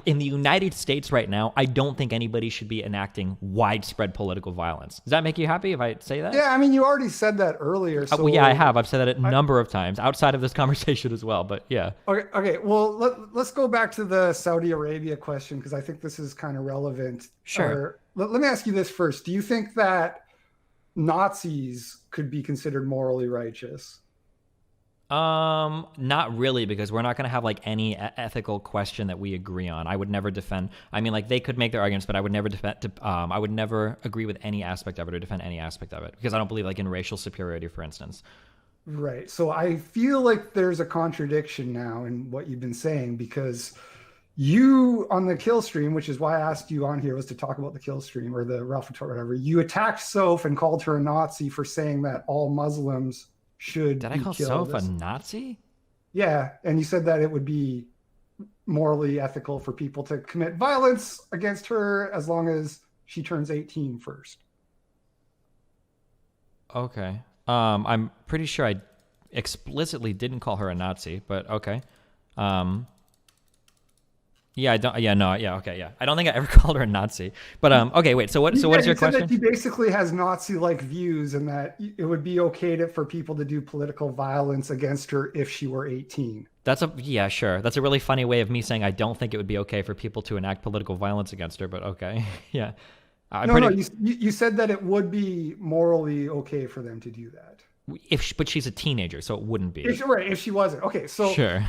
B: In the United States right now, I don't think anybody should be enacting widespread political violence. Does that make you happy if I say that?
A: Yeah, I mean, you already said that earlier. So
B: Well, yeah, I have. I've said that a
A: I,
B: number of times outside of this conversation as well, but yeah.
A: okay. Well, let's go back to the Saudi Arabia question, because I think this is kind of relevant.
B: Sure.
A: Or, let me ask you this first. Do you think that Nazis could be considered morally righteous?
B: Not really, because we're not going to have like any ethical question that we agree on. I would never defend. I mean, like they could make their arguments, but I would never defend. I would never agree with any aspect of it or defend any aspect of it, because I don't believe like in racial superiority, for instance.
A: Right. So I feel like there's a contradiction now in what you've been saying, because you on the kill stream, which is why I asked you on here, was to talk about the kill stream or the Ralph or whatever. You attacked Soph and called her a Nazi for saying that all Muslims should
B: Did I
A: be
B: call
A: killed.
B: Soph a Nazi?
A: Yeah, and you said that it would be morally ethical for people to commit violence against her as long as she turns 18 first.
B: Okay. I'm pretty sure I explicitly didn't call her a Nazi, but okay. Yeah, I don't. Yeah, no. Yeah, okay. Yeah, I don't think I ever called her a Nazi. But okay, wait. So what? So what is your
A: You said
B: question?
A: that she basically has Nazi-like views, and that it would be okay for people to do political violence against her if she were 18.
B: Yeah, sure. That's a really funny way of me saying I don't think it would be okay for people to enact political violence against her. But okay, yeah.
A: No, you said that it would be morally okay for them to do that.
B: But she's a teenager, so it wouldn't be.
A: If she wasn't. Okay, so
B: Sure.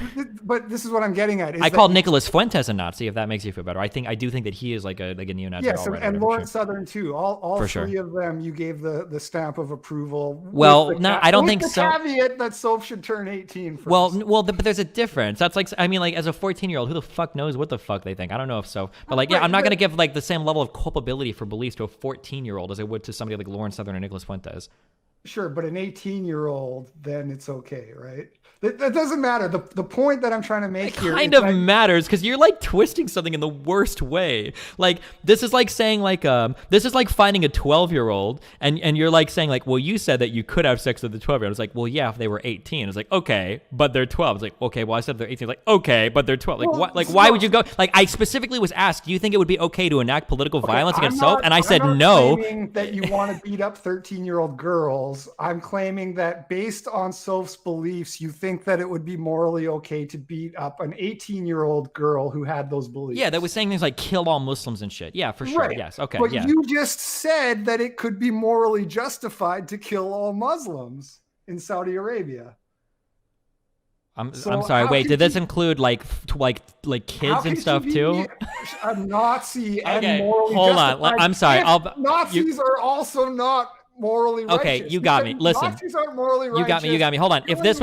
A: But this is what I'm getting at. Is
B: I
A: that
B: called Nicholas Fuentes a Nazi, if that makes you feel better. I do think that he is like a neo-Nazi.
A: Yes,
B: already,
A: and
B: whatever,
A: Lawrence
B: sure.
A: Southern too. All
B: For
A: three
B: sure.
A: of them, you gave the stamp of approval.
B: Well,
A: with the
B: no, I don't
A: with
B: think
A: the
B: so.
A: Caveat that Soph should turn 18 first.
B: But there's a difference. That's like, I mean, like as a 14-year-old, who the fuck knows what the fuck they think? I don't know if so, but like, yeah,
A: Right,
B: I'm not
A: but-
B: gonna give like the same level of culpability for beliefs to a 14-year-old as I would to somebody like Lawrence Southern or Nicholas Fuentes.
A: Sure, but an 18-year-old, then it's okay, right? That doesn't matter. The point that I'm trying to make here
B: Kind
A: is
B: of
A: that-
B: matters because you're like twisting something in the worst way. Like this is like saying like this is like finding a 12-year-old and you're like saying like, well, you said that you could have sex with the 12-year-old. It's like, well, yeah, if they were 18. It's like, okay, but they're 12. It's like, okay, well, I said they're 18. It's like, okay, but they're 12. Like,
A: Well,
B: what? Like,
A: so-
B: why would you go? Like, I specifically was asked, do you think it would be okay to enact political violence against Soph? And I said
A: I'm not
B: no.
A: claiming that you want to beat up 13-year-old girls. I'm claiming that based on Soph's beliefs, you think that it would be morally okay to beat up an 18-year-old girl who had those beliefs.
B: Yeah, that was saying things like kill all Muslims and shit. Yeah, for sure.
A: Right.
B: Yes. Okay.
A: But
B: yeah.
A: you just said that it could be morally justified to kill all Muslims in Saudi Arabia.
B: I'm
A: So
B: sorry.
A: how
B: Wait,
A: could
B: did this
A: you-
B: include like
A: How
B: kids and
A: could
B: stuff
A: you
B: too?
A: be a Nazi and
B: Okay,
A: morally
B: hold on.
A: justified
B: I'm sorry.
A: if Nazis are also not morally righteous.
B: Okay, you got me. Listen,
A: Nazis aren't morally righteous.
B: You got me. Hold on. If this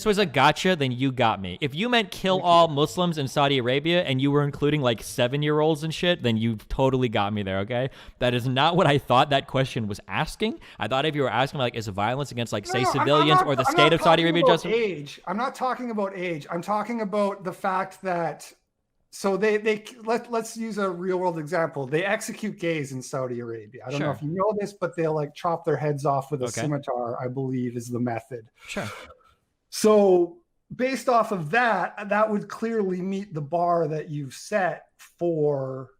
B: was a gotcha, then you got me. If you meant kill all Muslims in Saudi Arabia and you were including like 7-year-olds and shit, then you totally got me there. Okay, that is not what I thought that question was asking. I thought if you were asking like, is violence against like say civilians or the state of Saudi Arabia just
A: age? I'm not talking about age. I'm talking about the fact that. So let's use a real world example. They execute gays in Saudi Arabia. I don't know if you know this, but they'll like chop their heads off with a scimitar, I believe is the method.
B: Sure.
A: So based off of that, that would clearly meet the bar that you've set for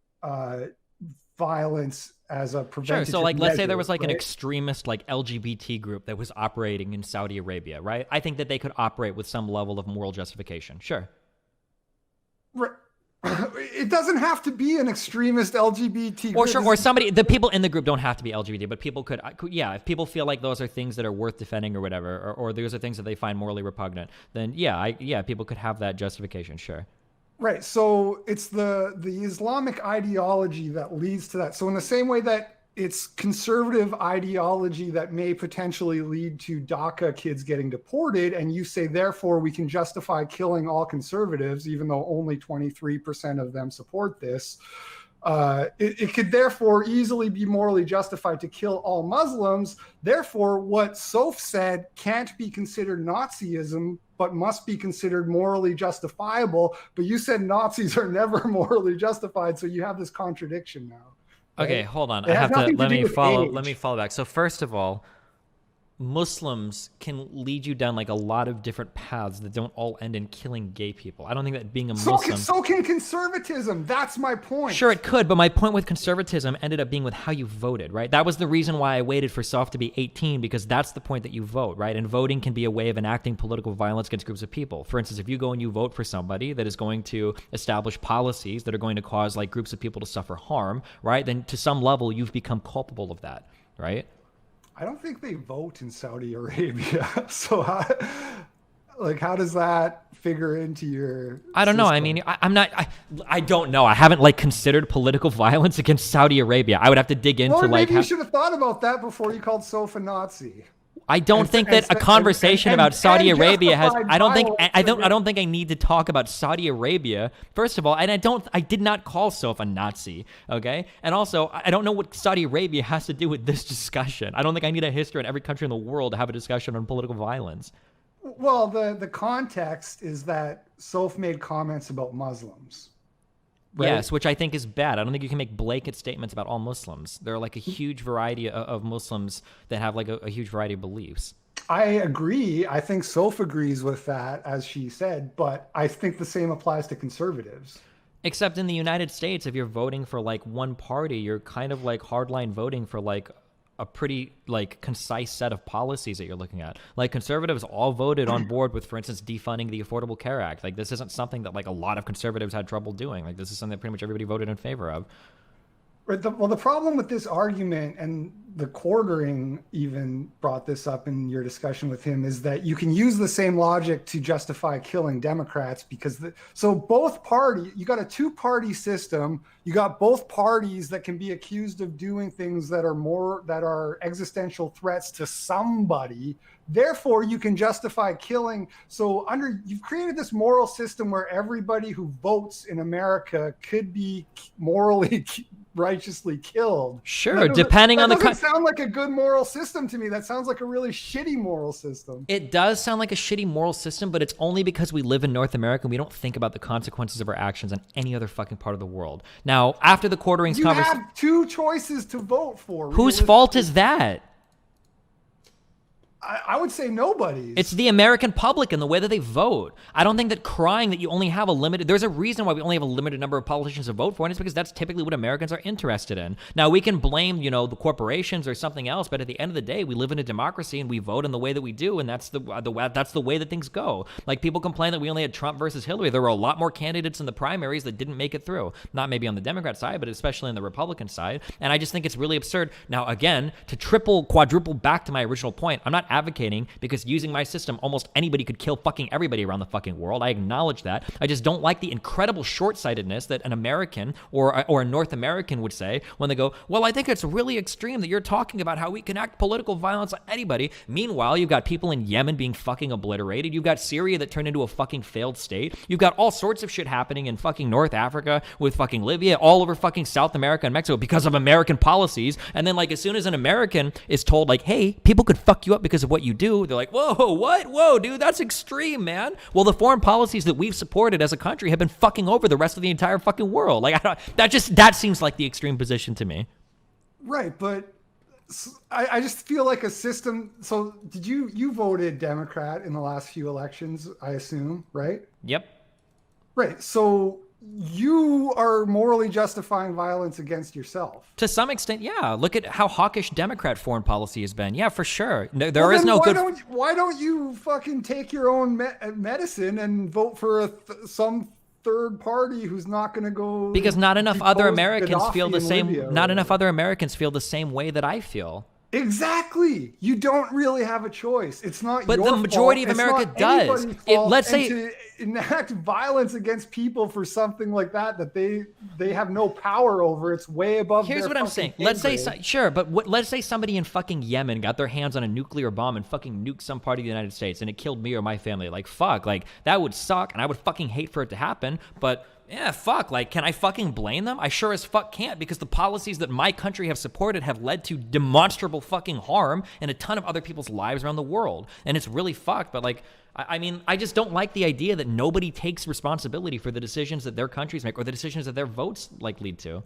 A: violence as a preventative
B: Sure. So like, let's say there was like
A: right?
B: an extremist like LGBT group that was operating in Saudi Arabia, right? I think that they could operate with some level of moral justification. Sure.
A: Right. It doesn't have to be an extremist LGBT group.
B: Or sure, or somebody, the people in the group don't have to be LGBT, but people could, yeah, if people feel like those are things that are worth defending or whatever, or those are things that they find morally repugnant, then yeah, people could have that justification, sure.
A: Right. So it's the Islamic ideology that leads to that. So in the same way that it's conservative ideology that may potentially lead to DACA kids getting deported, and you say, therefore, we can justify killing all conservatives, even though only 23% of them support this. It could therefore easily be morally justified to kill all Muslims. Therefore, what Soph said can't be considered Nazism, but must be considered morally justifiable. But you said Nazis are never morally justified, so you have this contradiction now.
B: Okay, hold on. I have to let me follow back. So first of all, Muslims can lead you down like a lot of different paths that don't all end in killing gay people. I don't think that being a Muslim.
A: So can conservatism. That's my point.
B: Sure, it could, but my point with conservatism ended up being with how you voted, right? That was the reason why I waited for Soph to be 18, because that's the point that you vote, right? And voting can be a way of enacting political violence against groups of people. For instance, if you go and you vote for somebody that is going to establish policies that are going to cause like groups of people to suffer harm, right? Then to some level, you've become culpable of that, right?
A: I don't think they vote in Saudi Arabia. So how does that figure into your
B: I don't know. I mean, I don't know. I haven't like considered political violence against Saudi Arabia. I would have to dig into
A: well,
B: like
A: maybe you should have thought about that before you called Soph a Nazi.
B: I don't think that a conversation about Saudi Arabia has. I don't think I need to talk about Saudi Arabia. First of all, and I did not call Soph a Nazi. Okay, and also I don't know what Saudi Arabia has to do with this discussion. I don't think I need a history in every country in the world to have a discussion on political violence.
A: Well, the context is that Soph made comments about Muslims. Right?
B: Yes, which I think is bad. I don't think you can make blanket statements about all Muslims. There are like a huge variety of Muslims that have like a huge variety of beliefs.
A: I agree. I think Soph agrees with that, as she said, but I think the same applies to conservatives.
B: Except in the United States, if you're voting for like one party, you're kind of like hardline voting for like a pretty like concise set of policies that you're looking at. Like conservatives all voted on board with, for instance, defunding the Affordable Care Act. Like this isn't something that like a lot of conservatives had trouble doing. Like this is something that pretty much everybody voted in favor of.
A: Right. Well, the problem with this argument, and the quartering even brought this up in your discussion with him, is that you can use the same logic to justify killing Democrats because so both parties, you got a two-party system. You got both parties that can be accused of doing things that are existential threats to somebody. Therefore, you can justify killing. So you've created this moral system where everybody who votes in America could be morally righteously killed.
B: Sure, depending on the
A: doesn't sound like a good moral system to me. That sounds like a really shitty moral system.
B: It does sound like a shitty moral system, but it's only because we live in North America and we don't think about the consequences of our actions in any other fucking part of the world. Now, after the quarterings conversation,
A: you have two choices to vote for.
B: Whose fault is that?
A: I would say nobody's.
B: It's the American public and the way that they vote. I don't think that crying that you only have there's a reason why we only have a limited number of politicians to vote for, and it's because that's typically what Americans are interested in. Now, we can blame, the corporations or something else, but at the end of the day, we live in a democracy and we vote in the way that we do, and that's the way that things go. Like, people complain that we only had Trump versus Hillary. There were a lot more candidates in the primaries that didn't make it through. Not maybe on the Democrat side, but especially on the Republican side. And I just think it's really absurd. Now, again, to quadruple back to my original point, I'm not advocating, because using my system, almost anybody could kill fucking everybody around the fucking world. I acknowledge that. I just don't like the incredible short-sightedness that an American or a North American would say when they go, well, I think it's really extreme that you're talking about how we can act political violence on anybody. Meanwhile, you've got people in Yemen being fucking obliterated. You've got Syria that turned into a fucking failed state. You've got all sorts of shit happening in fucking North Africa with fucking Libya, all over fucking South America and Mexico because of American policies. And then, like, as soon as an American is told, like, hey, people could fuck you up because of what you do, they're like, whoa, what? Whoa, dude, that's extreme, man. Well, the foreign policies that we've supported as a country have been fucking over the rest of the entire fucking world. Like, that seems like the extreme position to me.
A: Right, but I just feel like a system. So did you voted Democrat in the last few elections, I assume, right?
B: Yep.
A: Right. So you are morally justifying violence against yourself.
B: To some extent, yeah. Look at how hawkish Democrat foreign policy has been. Yeah, for sure.
A: There is no good. Why don't you fucking take your own medicine and vote for some third party who's not going to go?
B: Because not enough other Americans
A: Gaddafi
B: feel the same.
A: Libya,
B: not enough other Americans feel the same way that I feel.
A: Exactly. You don't really have a choice. It's not
B: but
A: your
B: the majority
A: fault.
B: of America does.
A: Let's say to enact violence against people for something like that they have no power over. It's way above.
B: Here's what I'm saying. Let's say sure, but let's say somebody in fucking Yemen got their hands on a nuclear bomb and fucking nuked some part of the United States and it killed me or my family. Like, fuck, like that would suck and I would fucking hate for it to happen. But yeah, fuck, like, can I fucking blame them? I sure as fuck can't, because the policies that my country have supported have led to demonstrable fucking harm in a ton of other people's lives around the world. And it's really fucked, but like, I mean, I just don't like the idea that nobody takes responsibility for the decisions that their countries make or the decisions that their votes like lead to.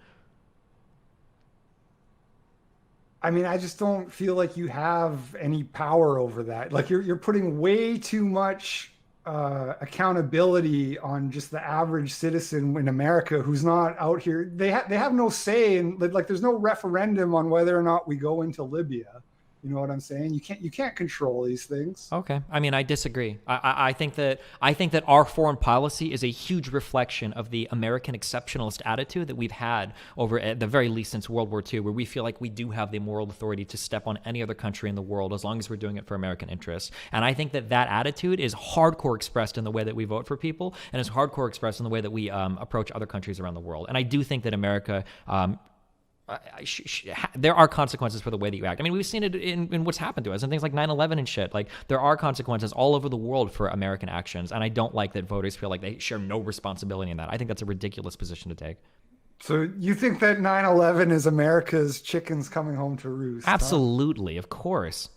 A: I mean, I just don't feel like you have any power over that. Like you're putting way too much accountability on just the average citizen in America who's not out here. They have no say in, like, there's no referendum on whether or not we go into Libya. You know what I'm saying? You can't control these things. Okay.
B: I mean, I disagree. I think that our foreign policy is a huge reflection of the American exceptionalist attitude that we've had over, at the very least, since World War II, where we feel like we do have the moral authority to step on any other country in the world as long as we're doing it for American interests. And I think that attitude is hardcore expressed in the way that we vote for people, and is hardcore expressed in the way that we approach other countries around the world. And I do think that America there are consequences for the way that you act. I mean, we've seen it in what's happened to us and things like 9/11 and shit. Like, there are consequences all over the world for American actions, and I don't like that voters feel like they share no responsibility in that. I think that's a ridiculous position to take. So you think that 9/11 is America's chickens coming home to roost? Absolutely, huh? Of course.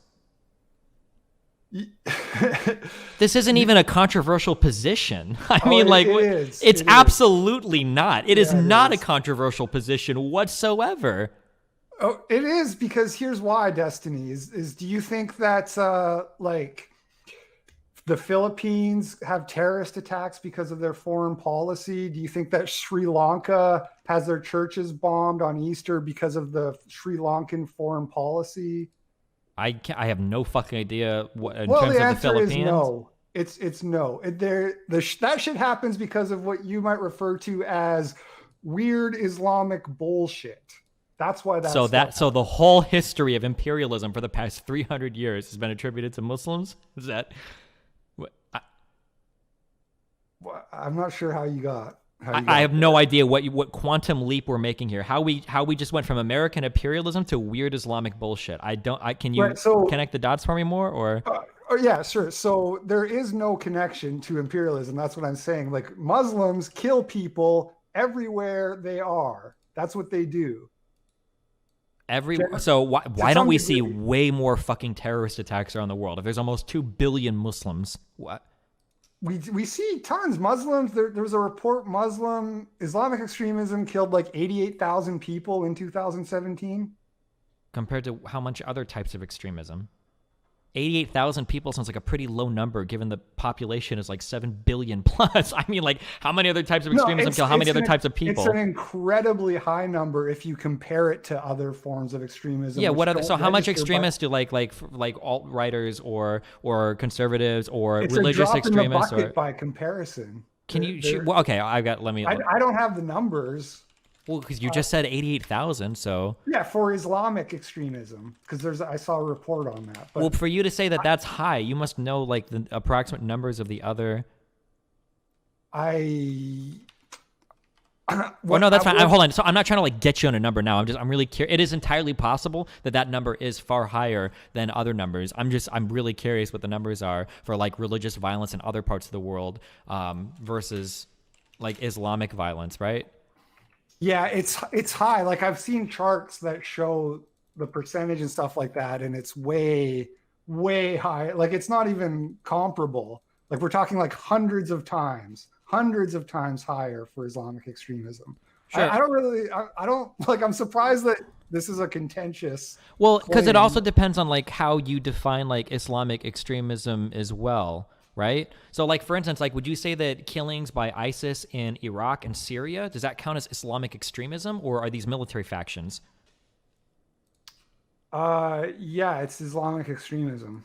B: This isn't even a controversial position. I mean, like, it's absolutely not. It is not a controversial position whatsoever. Oh, it is, because here's why, Destiny, is do you think that like the Philippines have terrorist attacks because of their foreign policy? Do you think that Sri Lanka has their churches bombed on Easter because of the Sri Lankan foreign policy? I have no fucking idea what in terms of the Philippines. Is no. It's no. That shit happens because of what you might refer to as weird Islamic bullshit. That's why that's so the whole history of imperialism for the past 300 years has been attributed to Muslims? Is that what? I'm not sure how you got. I have no idea what quantum leap we're making here. How we just went from American imperialism to weird Islamic bullshit. Can you connect the dots for me more, or? Yeah, sure. So there is no connection to imperialism. That's what I'm saying. Like, Muslims kill people everywhere they are. That's what they do. So why don't we see way more fucking terrorist attacks around the world? If there's almost 2 billion Muslims, what? We see tons. Muslims, there was a report Islamic extremism killed like 88,000 people in 2017. Compared to how much other types of extremism? 88,000 people sounds like a pretty low number given the population is like 7 billion plus. I mean, like, how many other types of extremism kill how many other types of people? It's an incredibly high number if you compare it to other forms of extremism. Yeah, what other? So how much extremists do like alt-righters or conservatives or religious extremists? It's a drop in the bucket by comparison. Can you? Well, okay, let me. I don't have the numbers. Well, because you just said 88,000, so.
A: Yeah, for Islamic extremism, because I saw a report on that. But
B: Well, for you to say that that's high, you must know like the approximate numbers of the other. Well, no, that's fine. Hold on. So I'm not trying to like get you on a number now. I'm really curious. It is entirely possible that that number is far higher than other numbers. I'm really curious what the numbers are for like religious violence in other parts of the world versus like Islamic violence, right?
A: Yeah, it's high. Like I've seen charts that show the percentage and stuff like that, and it's way, way high. Like it's not even comparable. Like we're talking like hundreds of times higher for Islamic extremism.
B: Sure.
A: I don't like, I'm surprised that this is a contentious.
B: Well, because it also depends on like how you define like Islamic extremism as well. Right? So like, for instance, like, would you say that killings by ISIS in Iraq and Syria, does that count as Islamic extremism, or are these military factions?
A: Yeah, it's Islamic extremism.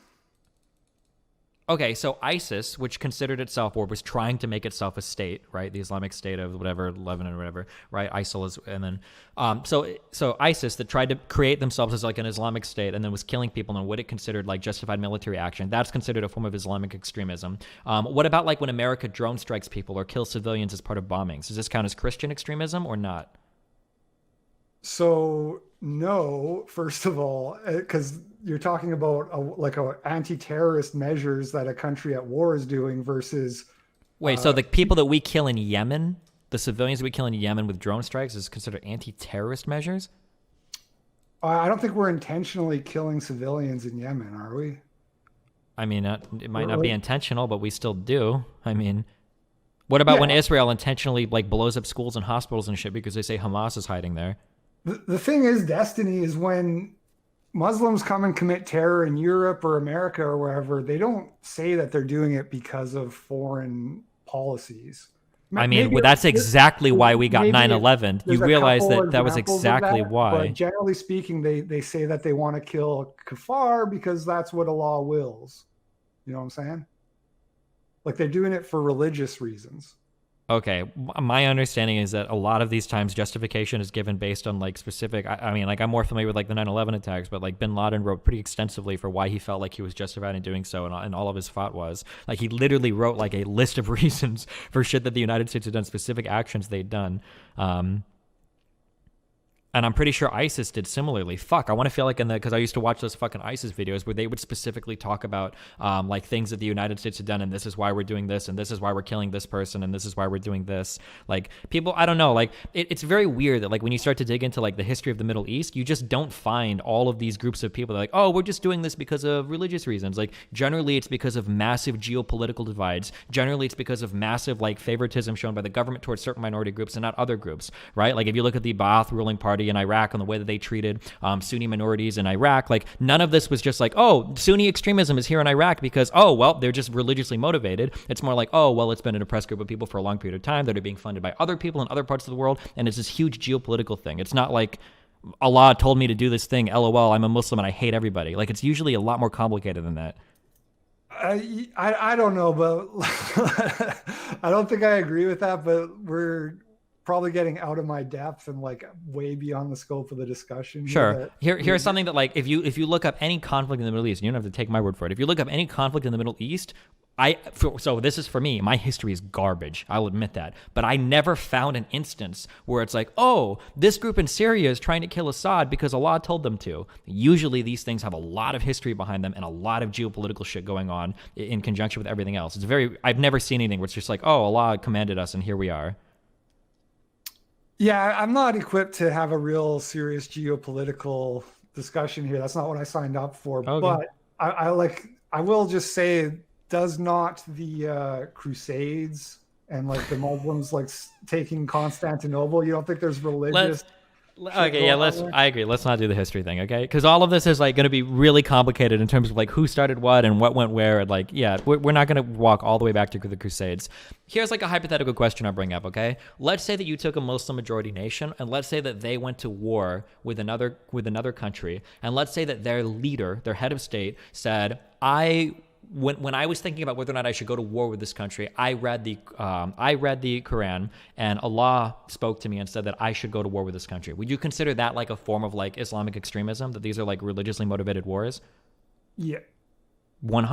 B: Okay, so ISIS, which considered itself or was trying to make itself a state, right? The Islamic State of whatever, Lebanon or whatever, right? ISIL is, and then, so ISIS that tried to create themselves as like an Islamic state and then was killing people and what it considered like justified military action, that's considered a form of Islamic extremism. What about like when America drone strikes people or kills civilians as part of bombings? Does this count as Christian extremism or not?
A: So no, first of all, because you're talking about anti-terrorist measures that a country at war is doing versus.
B: Wait, so the people that we kill in Yemen, the civilians we kill in Yemen with drone strikes, is considered anti-terrorist measures?
A: I don't think we're intentionally killing civilians in Yemen, are we?
B: I mean, it might not be intentional, but we still do. I mean, what about when Israel intentionally like blows up schools and hospitals and shit because they say Hamas is hiding there?
A: The thing is, destiny is when Muslims come and commit terror in Europe or America or wherever, they don't say that they're doing it because of foreign policies.
B: I mean, that's exactly why we got 9/11. You realize that was exactly why.
A: But generally speaking, they say that they want to kill kafar because that's what Allah wills. You know what I'm saying? Like they're doing it for religious reasons.
B: Okay, my understanding is that a lot of these times justification is given based on like specific. I mean, like I'm more familiar with like the 9/11 attacks, but like Bin Laden wrote pretty extensively for why he felt like he was justified in doing so, and all of his fatwas. Like he literally wrote like a list of reasons for shit that the United States had done, specific actions they'd done. And I'm pretty sure ISIS did similarly. Fuck, I want to feel like because I used to watch those fucking ISIS videos where they would specifically talk about like things that the United States had done, and this is why we're doing this, and this is why we're killing this person, and this is why we're doing this. Like people, I don't know, like it's very weird that like when you start to dig into like the history of the Middle East, you just don't find all of these groups of people that are like, oh, we're just doing this because of religious reasons. Like generally it's because of massive geopolitical divides. Generally it's because of massive like favoritism shown by the government towards certain minority groups and not other groups, right? Like if you look at the Ba'ath ruling party in Iraq and the way that they treated Sunni minorities in Iraq, like none of this was just like, oh, Sunni extremism is here in Iraq because, oh, well, they're just religiously motivated. It's more like, oh, well, it's been an oppressed group of people for a long period of time that are being funded by other people in other parts of the world, and it's this huge geopolitical thing. It's not like Allah told me to do this thing, LOL, I'm a Muslim and I hate everybody. Like it's usually a lot more complicated than that.
A: I don't know, but I don't think I agree with that, but we're probably getting out of my depth and like way beyond the scope of the discussion.
B: Sure. Here's something that like if you look up any conflict in the Middle East, you don't have to take my word for it. If you look up any conflict in the Middle East, so this is for me, my history is garbage. I'll admit that. But I never found an instance where it's like, oh, this group in Syria is trying to kill Assad because Allah told them to. Usually these things have a lot of history behind them and a lot of geopolitical shit going on in conjunction with everything else. I've never seen anything where it's just like, oh, Allah commanded us and here we are.
A: Yeah, I'm not equipped to have a real serious geopolitical discussion here. That's not what I signed up for. Okay. But I will just say, does not the Crusades and like the Muslims like taking Constantinople, you don't think there's religious?
B: Okay, yeah, I agree. Let's not do the history thing, okay? Because all of this is like going to be really complicated in terms of like who started what and what went where. And like, yeah, we're not going to walk all the way back to the Crusades. Here's like a hypothetical question I'll bring up, okay? Let's say that you took a Muslim majority nation, and let's say that they went to war with another country, and let's say that their leader, their head of state, said, I when I was thinking about whether or not I should go to war with this country, I read the Quran, and Allah spoke to me and said that I should go to war with this country. Would you consider that like a form of like Islamic extremism, that these are like religiously motivated wars?
A: Yeah.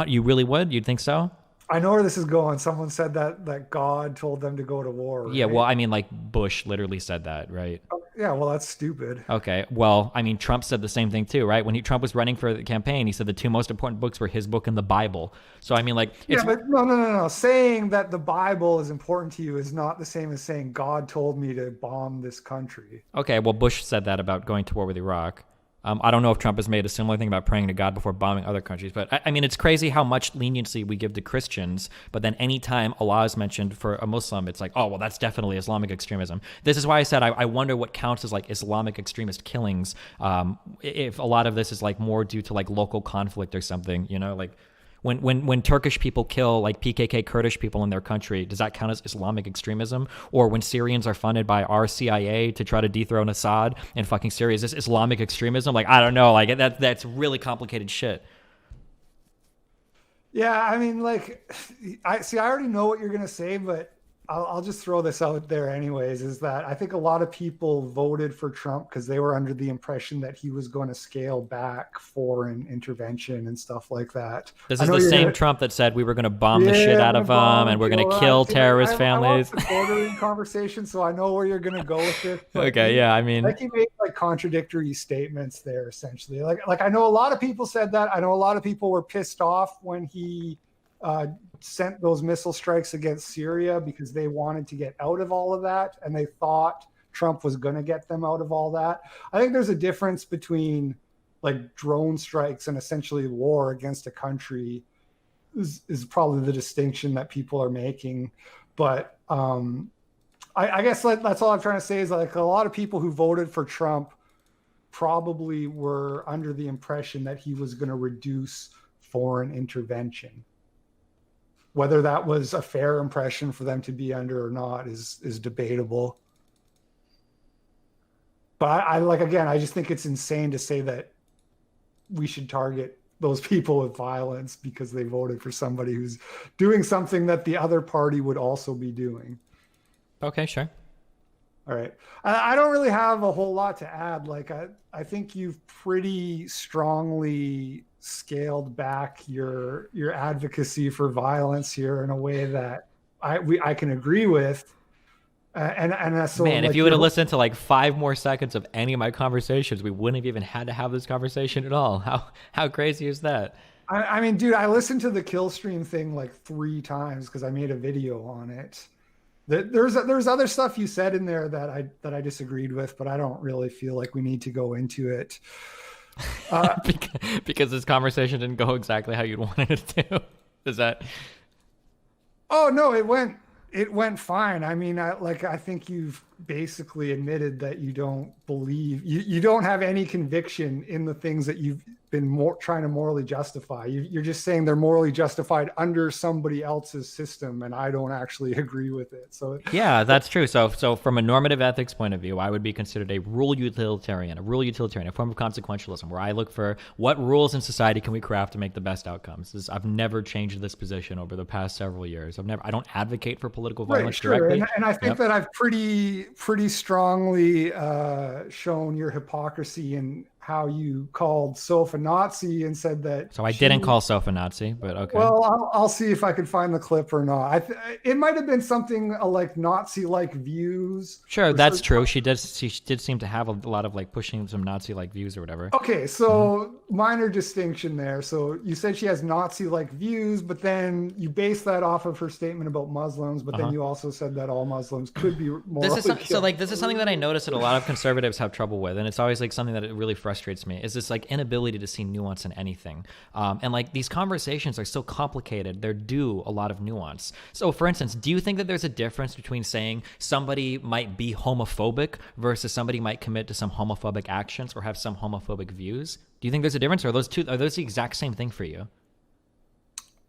B: You really would? You'd think so?
A: I know where this is going. Someone said that God told them to go to war. Right?
B: Yeah, well, I mean, like Bush literally said that, right?
A: Yeah, well, that's stupid.
B: Okay, well, I mean, Trump said the same thing too, right? When Trump was running for the campaign, he said the two most important books were his book and the Bible. So, I mean, like...
A: Yeah, but no. Saying that the Bible is important to you is not the same as saying God told me to bomb this country.
B: Okay, well, Bush said that about going to war with Iraq. I don't know if Trump has made a similar thing about praying to God before bombing other countries, but I mean, it's crazy how much leniency we give to Christians, but then anytime Allah is mentioned for a Muslim, it's like, oh, well, that's definitely Islamic extremism. This is why I said I wonder what counts as like Islamic extremist killings, if a lot of this is like more due to like local conflict or something, you know, like when Turkish people kill like PKK Kurdish people in their country, does that count as Islamic extremism? Or when Syrians are funded by our CIA to try to dethrone Assad in fucking Syria, is this Islamic extremism? Like, I don't know. Like that's really complicated shit.
A: Yeah, I mean, like, I already know what you're gonna say, but I'll just throw this out there anyways, is that I think a lot of people voted for Trump because they were under the impression that he was going to scale back foreign intervention and stuff like that.
B: This is the same Trump that said we were going to bomb the shit out of them and we're going to kill terrorist families.
A: I want the bordering conversation, so I know where you're going to go with it.
B: Okay, yeah, I mean...
A: Like, he made, like, contradictory statements there, essentially. Like I know a lot of people said that. I know a lot of people were pissed off when he... sent those missile strikes against Syria because they wanted to get out of all of that, and they thought Trump was going to get them out of all that. I think there's a difference between like drone strikes and essentially war against a country is probably the distinction that people are making. But I guess that's all I'm trying to say is like a lot of people who voted for Trump probably were under the impression that he was going to reduce foreign intervention. Whether that was a fair impression for them to be under or not is debatable. But I just think it's insane to say that we should target those people with violence because they voted for somebody who's doing something that the other party would also be doing.
B: Okay, sure.
A: All right. I don't really have a whole lot to add. Like, I think you've pretty strongly scaled back your advocacy for violence here in a way that I can agree with. And so,
B: man,
A: like,
B: if you would have listened to like 5 more seconds of any of my conversations, we wouldn't have even had to have this conversation at all. How crazy is that?
A: I mean, dude, I listened to the kill stream thing like 3 times because I made a video on it. There's other stuff you said in there that I disagreed with, but I don't really feel like we need to go into it.
B: Because this conversation didn't go exactly how you'd wanted it to. Is that?
A: Oh no, it went fine. I mean, I think you've basically admitted that you don't believe you don't have any conviction in the things that you've been trying to morally justify. You're just saying they're morally justified under somebody else's system, and I don't actually agree with it. So
B: yeah, that's true. So from a normative ethics point of view, I would be considered a rule utilitarian, a form of consequentialism, where I look for what rules in society can we craft to make the best outcomes. I've never changed this position over the past several years. I don't advocate for political violence directly.
A: And I think that I've pretty strongly shown your hypocrisy in how you called Soph a Nazi and said that.
B: So I didn't call Soph a Nazi, but okay.
A: Well, I'll see if I can find the clip or not. It might have been something like Nazi-like views.
B: Sure, that's true. She did seem to have a lot of like pushing some Nazi-like views or whatever.
A: Okay, so minor distinction there. So you said she has Nazi-like views, but then you base that off of her statement about Muslims. But then you also said that all Muslims could be morally killed.
B: This is something that I noticed that a lot of conservatives have trouble with, and it's always like something that it really frustrates me, is this like inability to see nuance in anything. And like these conversations are so complicated, they're due a lot of nuance. So for instance, do you think that there's a difference between saying somebody might be homophobic versus somebody might commit to some homophobic actions or have some homophobic views? Do you think there's a difference, or are those the exact same thing for you?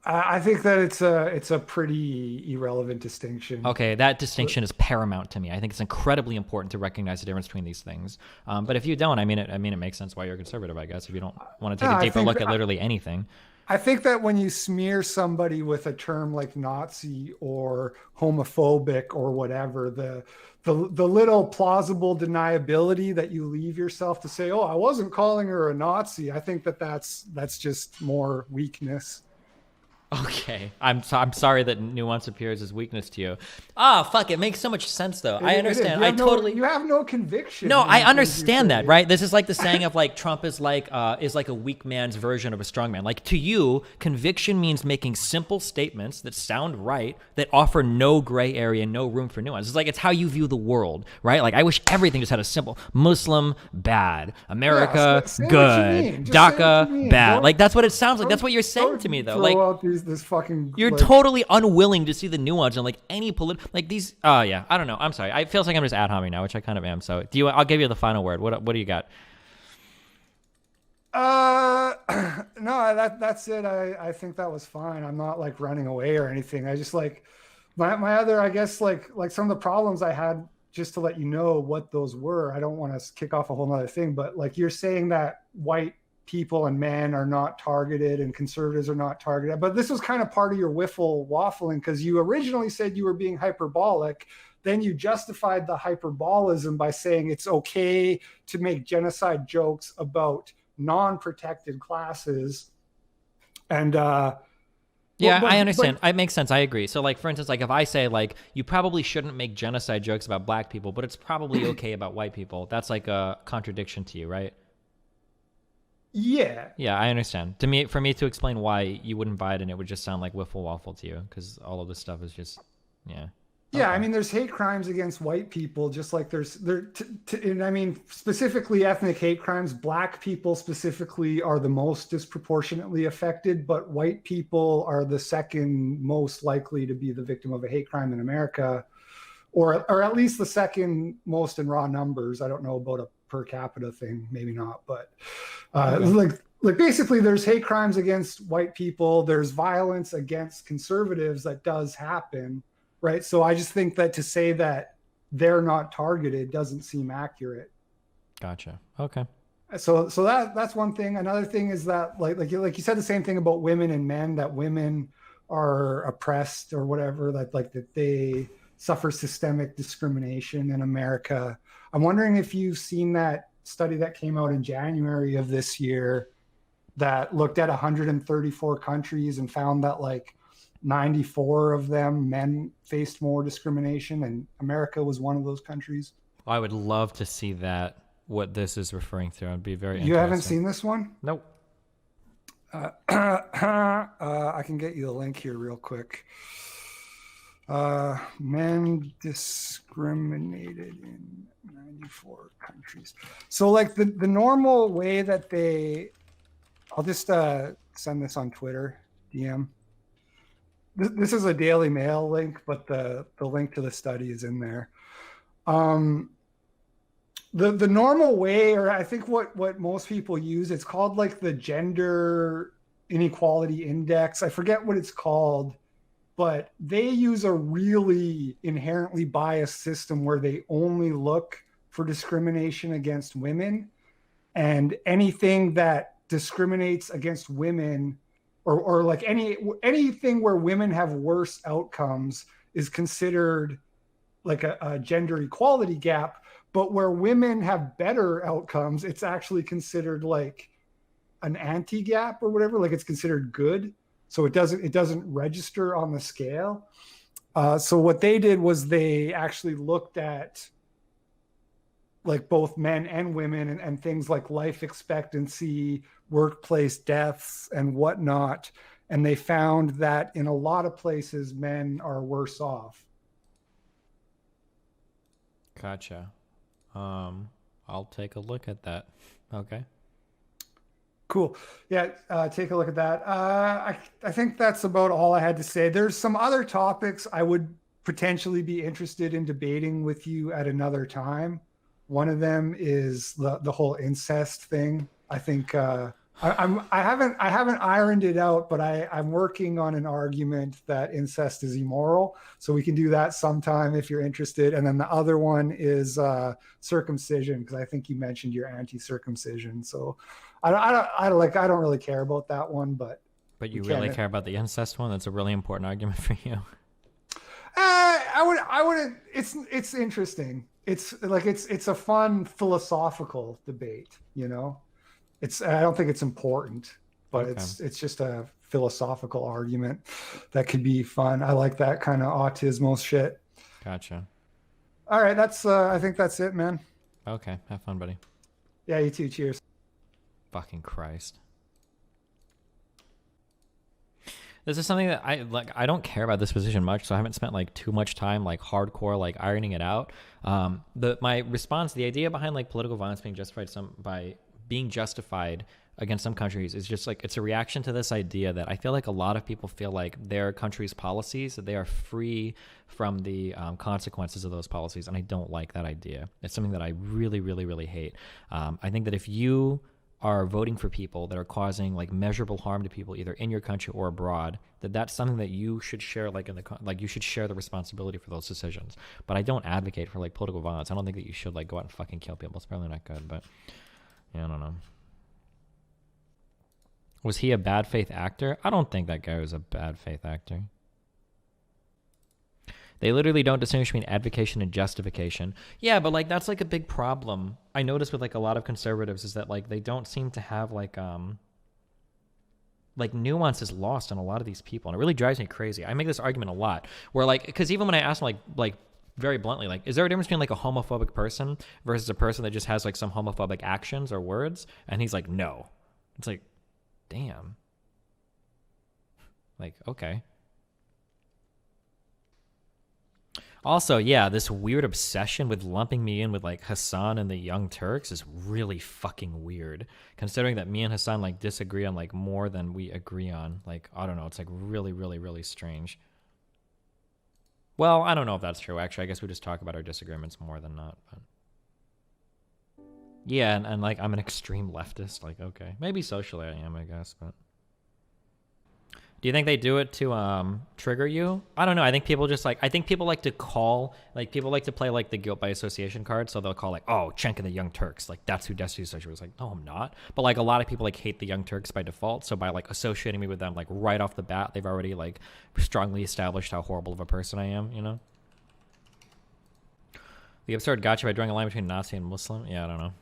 A: I think that it's a pretty irrelevant distinction.
B: Okay, that distinction is paramount to me. I think it's incredibly important to recognize the difference between these things. But if you don't, I mean, it makes sense why you're conservative, I guess, if you don't want to take a deeper look at literally anything.
A: I think that when you smear somebody with a term like Nazi or homophobic or whatever, the little plausible deniability that you leave yourself to say, "Oh, I wasn't calling her a Nazi," I think that that's just more weakness.
B: Okay, I'm sorry that nuance appears as weakness to you. Ah, fuck, it makes so much sense though. I understand.
A: You have no conviction.
B: No,
A: in
B: I
A: the things you
B: understand that,
A: say.
B: right? This is like the saying of like Trump is like a weak man's version of a strong man. Like to you, conviction means making simple statements that sound right, that offer no gray area, no room for nuance. It's like it's how you view the world, right? Like I wish everything just had a simple Muslim bad, America
A: say what you
B: good,
A: mean. Just say what you
B: DACA
A: mean.
B: bad.
A: Don't-
B: Like that's what it sounds like.
A: don't-
B: That's what you're saying
A: don't
B: to me though.
A: throw
B: Like
A: out this fucking.
B: you're
A: like,
B: totally unwilling to see the nuance in like any like these. Oh yeah, I don't know. I'm sorry. I feels like I'm just ad homing now, which I kind of am. So do you? I'll give you the final word. What do you got?
A: No, that's it. I think that was fine. I'm not like running away or anything. I just like my other, I guess like some of the problems I had, just to let you know what those were. I don't want to kick off a whole nother thing, but like you're saying that white people and men are not targeted and conservatives are not targeted. But this was kind of part of your wiffle waffling, because you originally said you were being hyperbolic. Then you justified the hyperbolism by saying it's okay to make genocide jokes about non-protected classes. And
B: Yeah,
A: but-
B: I understand. It makes sense. I agree. So, like, for instance, like if I say, like, you probably shouldn't make genocide jokes about black people, but it's probably okay about white people, that's like a contradiction to you, right?
A: yeah.
B: Yeah, I understand. For me to explain why you wouldn't buy it, and it would just sound like wiffle waffle to you, because all of this stuff is just, yeah.
A: Yeah,
B: Okay.
A: I mean, there's hate crimes against white people, just like and I mean, specifically ethnic hate crimes. Black people specifically are the most disproportionately affected, but white people are the second most likely to be the victim of a hate crime in America, or at least the second most in raw numbers. I don't know about a per capita thing, maybe not, but like basically, there's hate crimes against white people. There's violence against conservatives that does happen. Right. So I just think that to say that they're not targeted doesn't seem accurate.
B: Gotcha. Okay.
A: So that's one thing. Another thing is that like you said the same thing about women and men, that women are oppressed or whatever, that they suffer systemic discrimination in America. I'm wondering if you've seen that study that came out in January of this year that looked at 134 countries and found that like 94 of them, men faced more discrimination, and America was one of those countries.
B: I would love to see that, what this is referring to. I'd be very interested.
A: You haven't seen this one?
B: Nope.
A: I can get you the link here real quick. Men discriminated in 94 countries. So like the normal way that I'll just send this on Twitter, DM. This is a Daily Mail link, but the link to the study is in there. The normal way, or I think what most people use, it's called like the Gender Inequality Index. I forget what it's called, but they use a really inherently biased system where they only look for discrimination against women, and anything that discriminates against women, or like anything where women have worse outcomes is considered like a gender equality gap. But where women have better outcomes, it's actually considered like an anti-gap or whatever. Like it's considered good, so it doesn't register on the scale. So what they did was they actually looked at like both men and women and things like life expectancy, workplace deaths, and whatnot. And they found that in a lot of places, men are worse off.
B: Gotcha. I'll take a look at that. Okay.
A: Cool. Yeah, take a look at that. I think that's about all I had to say. There's some other topics I would potentially be interested in debating with you at another time. One of them is the whole incest thing. I think I haven't ironed it out, but I'm working on an argument that incest is immoral. So we can do that sometime if you're interested. And then the other one is circumcision, because I think you mentioned you're anti-circumcision. So I don't really care about that one, but
B: But you really care about the incest one? That's a really important argument for you.
A: I wouldn't. It's interesting. It's like it's a fun philosophical debate. You know, I don't think it's important, but
B: Okay.
A: it's just a philosophical argument that could be fun. I like that kind of autismo shit.
B: Gotcha.
A: All right, I think that's it, man.
B: Okay, have fun, buddy.
A: Yeah, you too. Cheers.
B: Fucking Christ. This is something that I don't care about this position much, so I haven't spent like too much time like hardcore like ironing it out. My response, the idea behind like political violence being justified against some countries is just like, it's a reaction to this idea that I feel like a lot of people feel like their country's policies, that they are free from the consequences of those policies, and I don't like that idea. It's something that I really, really, really hate. I think that if you are voting for people that are causing like measurable harm to people either in your country or abroad, that's something that you should share, like you should share the responsibility for those decisions. But I don't advocate for like political violence. I don't think that you should like go out and fucking kill people. It's probably not good, but yeah, I don't know. Was he a bad faith actor? I don't think that guy was a bad faith actor. They literally don't distinguish between advocation and justification. Yeah, but like that's like a big problem. I notice with like a lot of conservatives is that like they don't seem to have like nuance is lost on a lot of these people, and it really drives me crazy. I make this argument a lot where like, because even when I ask them like very bluntly, like, is there a difference between like a homophobic person versus a person that just has like some homophobic actions or words? And he's like, no. It's like, damn. Like, okay. Also, yeah, this weird obsession with lumping me in with like Hassan and the Young Turks is really fucking weird, considering that me and Hassan like disagree on like more than we agree on. Like, I don't know, it's like really, really, really strange. Well, I don't know if that's true, actually. I guess we just talk about our disagreements more than not. But yeah, and like I'm an extreme leftist. Like, okay, maybe socially I am, I guess, but do you think they do it to trigger you? I don't know. I think people just like, I think people like to call, like people like to play like the guilt by association card. So they'll call like, oh, Cenk and the Young Turks. Like that's who Destiny Association was. Like, no, I'm not. But like a lot of people like hate the Young Turks by default. So by like associating me with them, like right off the bat, they've already like strongly established how horrible of a person I am, you know? The absurd gotcha by drawing a line between Nazi and Muslim. Yeah, I don't know.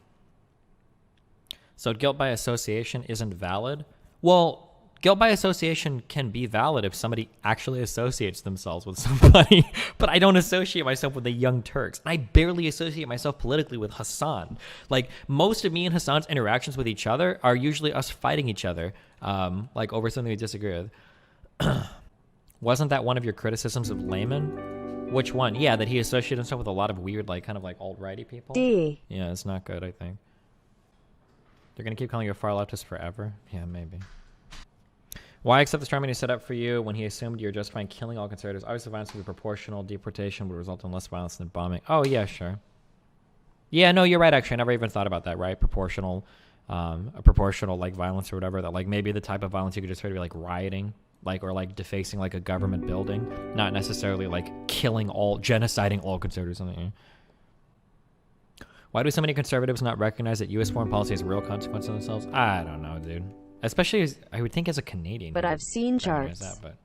B: So guilt by association isn't valid. Well, guilt by association can be valid if somebody actually associates themselves with somebody, but I don't associate myself with the Young Turks. I barely associate myself politically with Hassan. Like most of me and Hassan's interactions with each other are usually us fighting each other, like over something we disagree with. Wasn't that one of your criticisms of Layman? Which one? Yeah, that he associated himself with a lot of weird, like kind of like alt-righty people. Yeah, it's not good, I think. They're gonna keep calling you a far leftist forever? Yeah, maybe. Why accept the strawman he set up for you when he assumed you're justifying killing all conservatives? Obviously, violence can be proportional. Deportation would result in less violence than bombing. Oh, yeah, sure. Yeah, no, you're right, actually. I never even thought about that, right? Proportional, like, violence or whatever. That, like, maybe the type of violence you could just be, like, rioting, like, or, like, defacing, like, a government building. Not necessarily, like, genociding all conservatives. Something. Why do so many conservatives not recognize that U.S. foreign policy has real consequences on themselves? I don't know, dude. Especially, I would think as a Canadian.
C: But I've seen charts.
B: That, but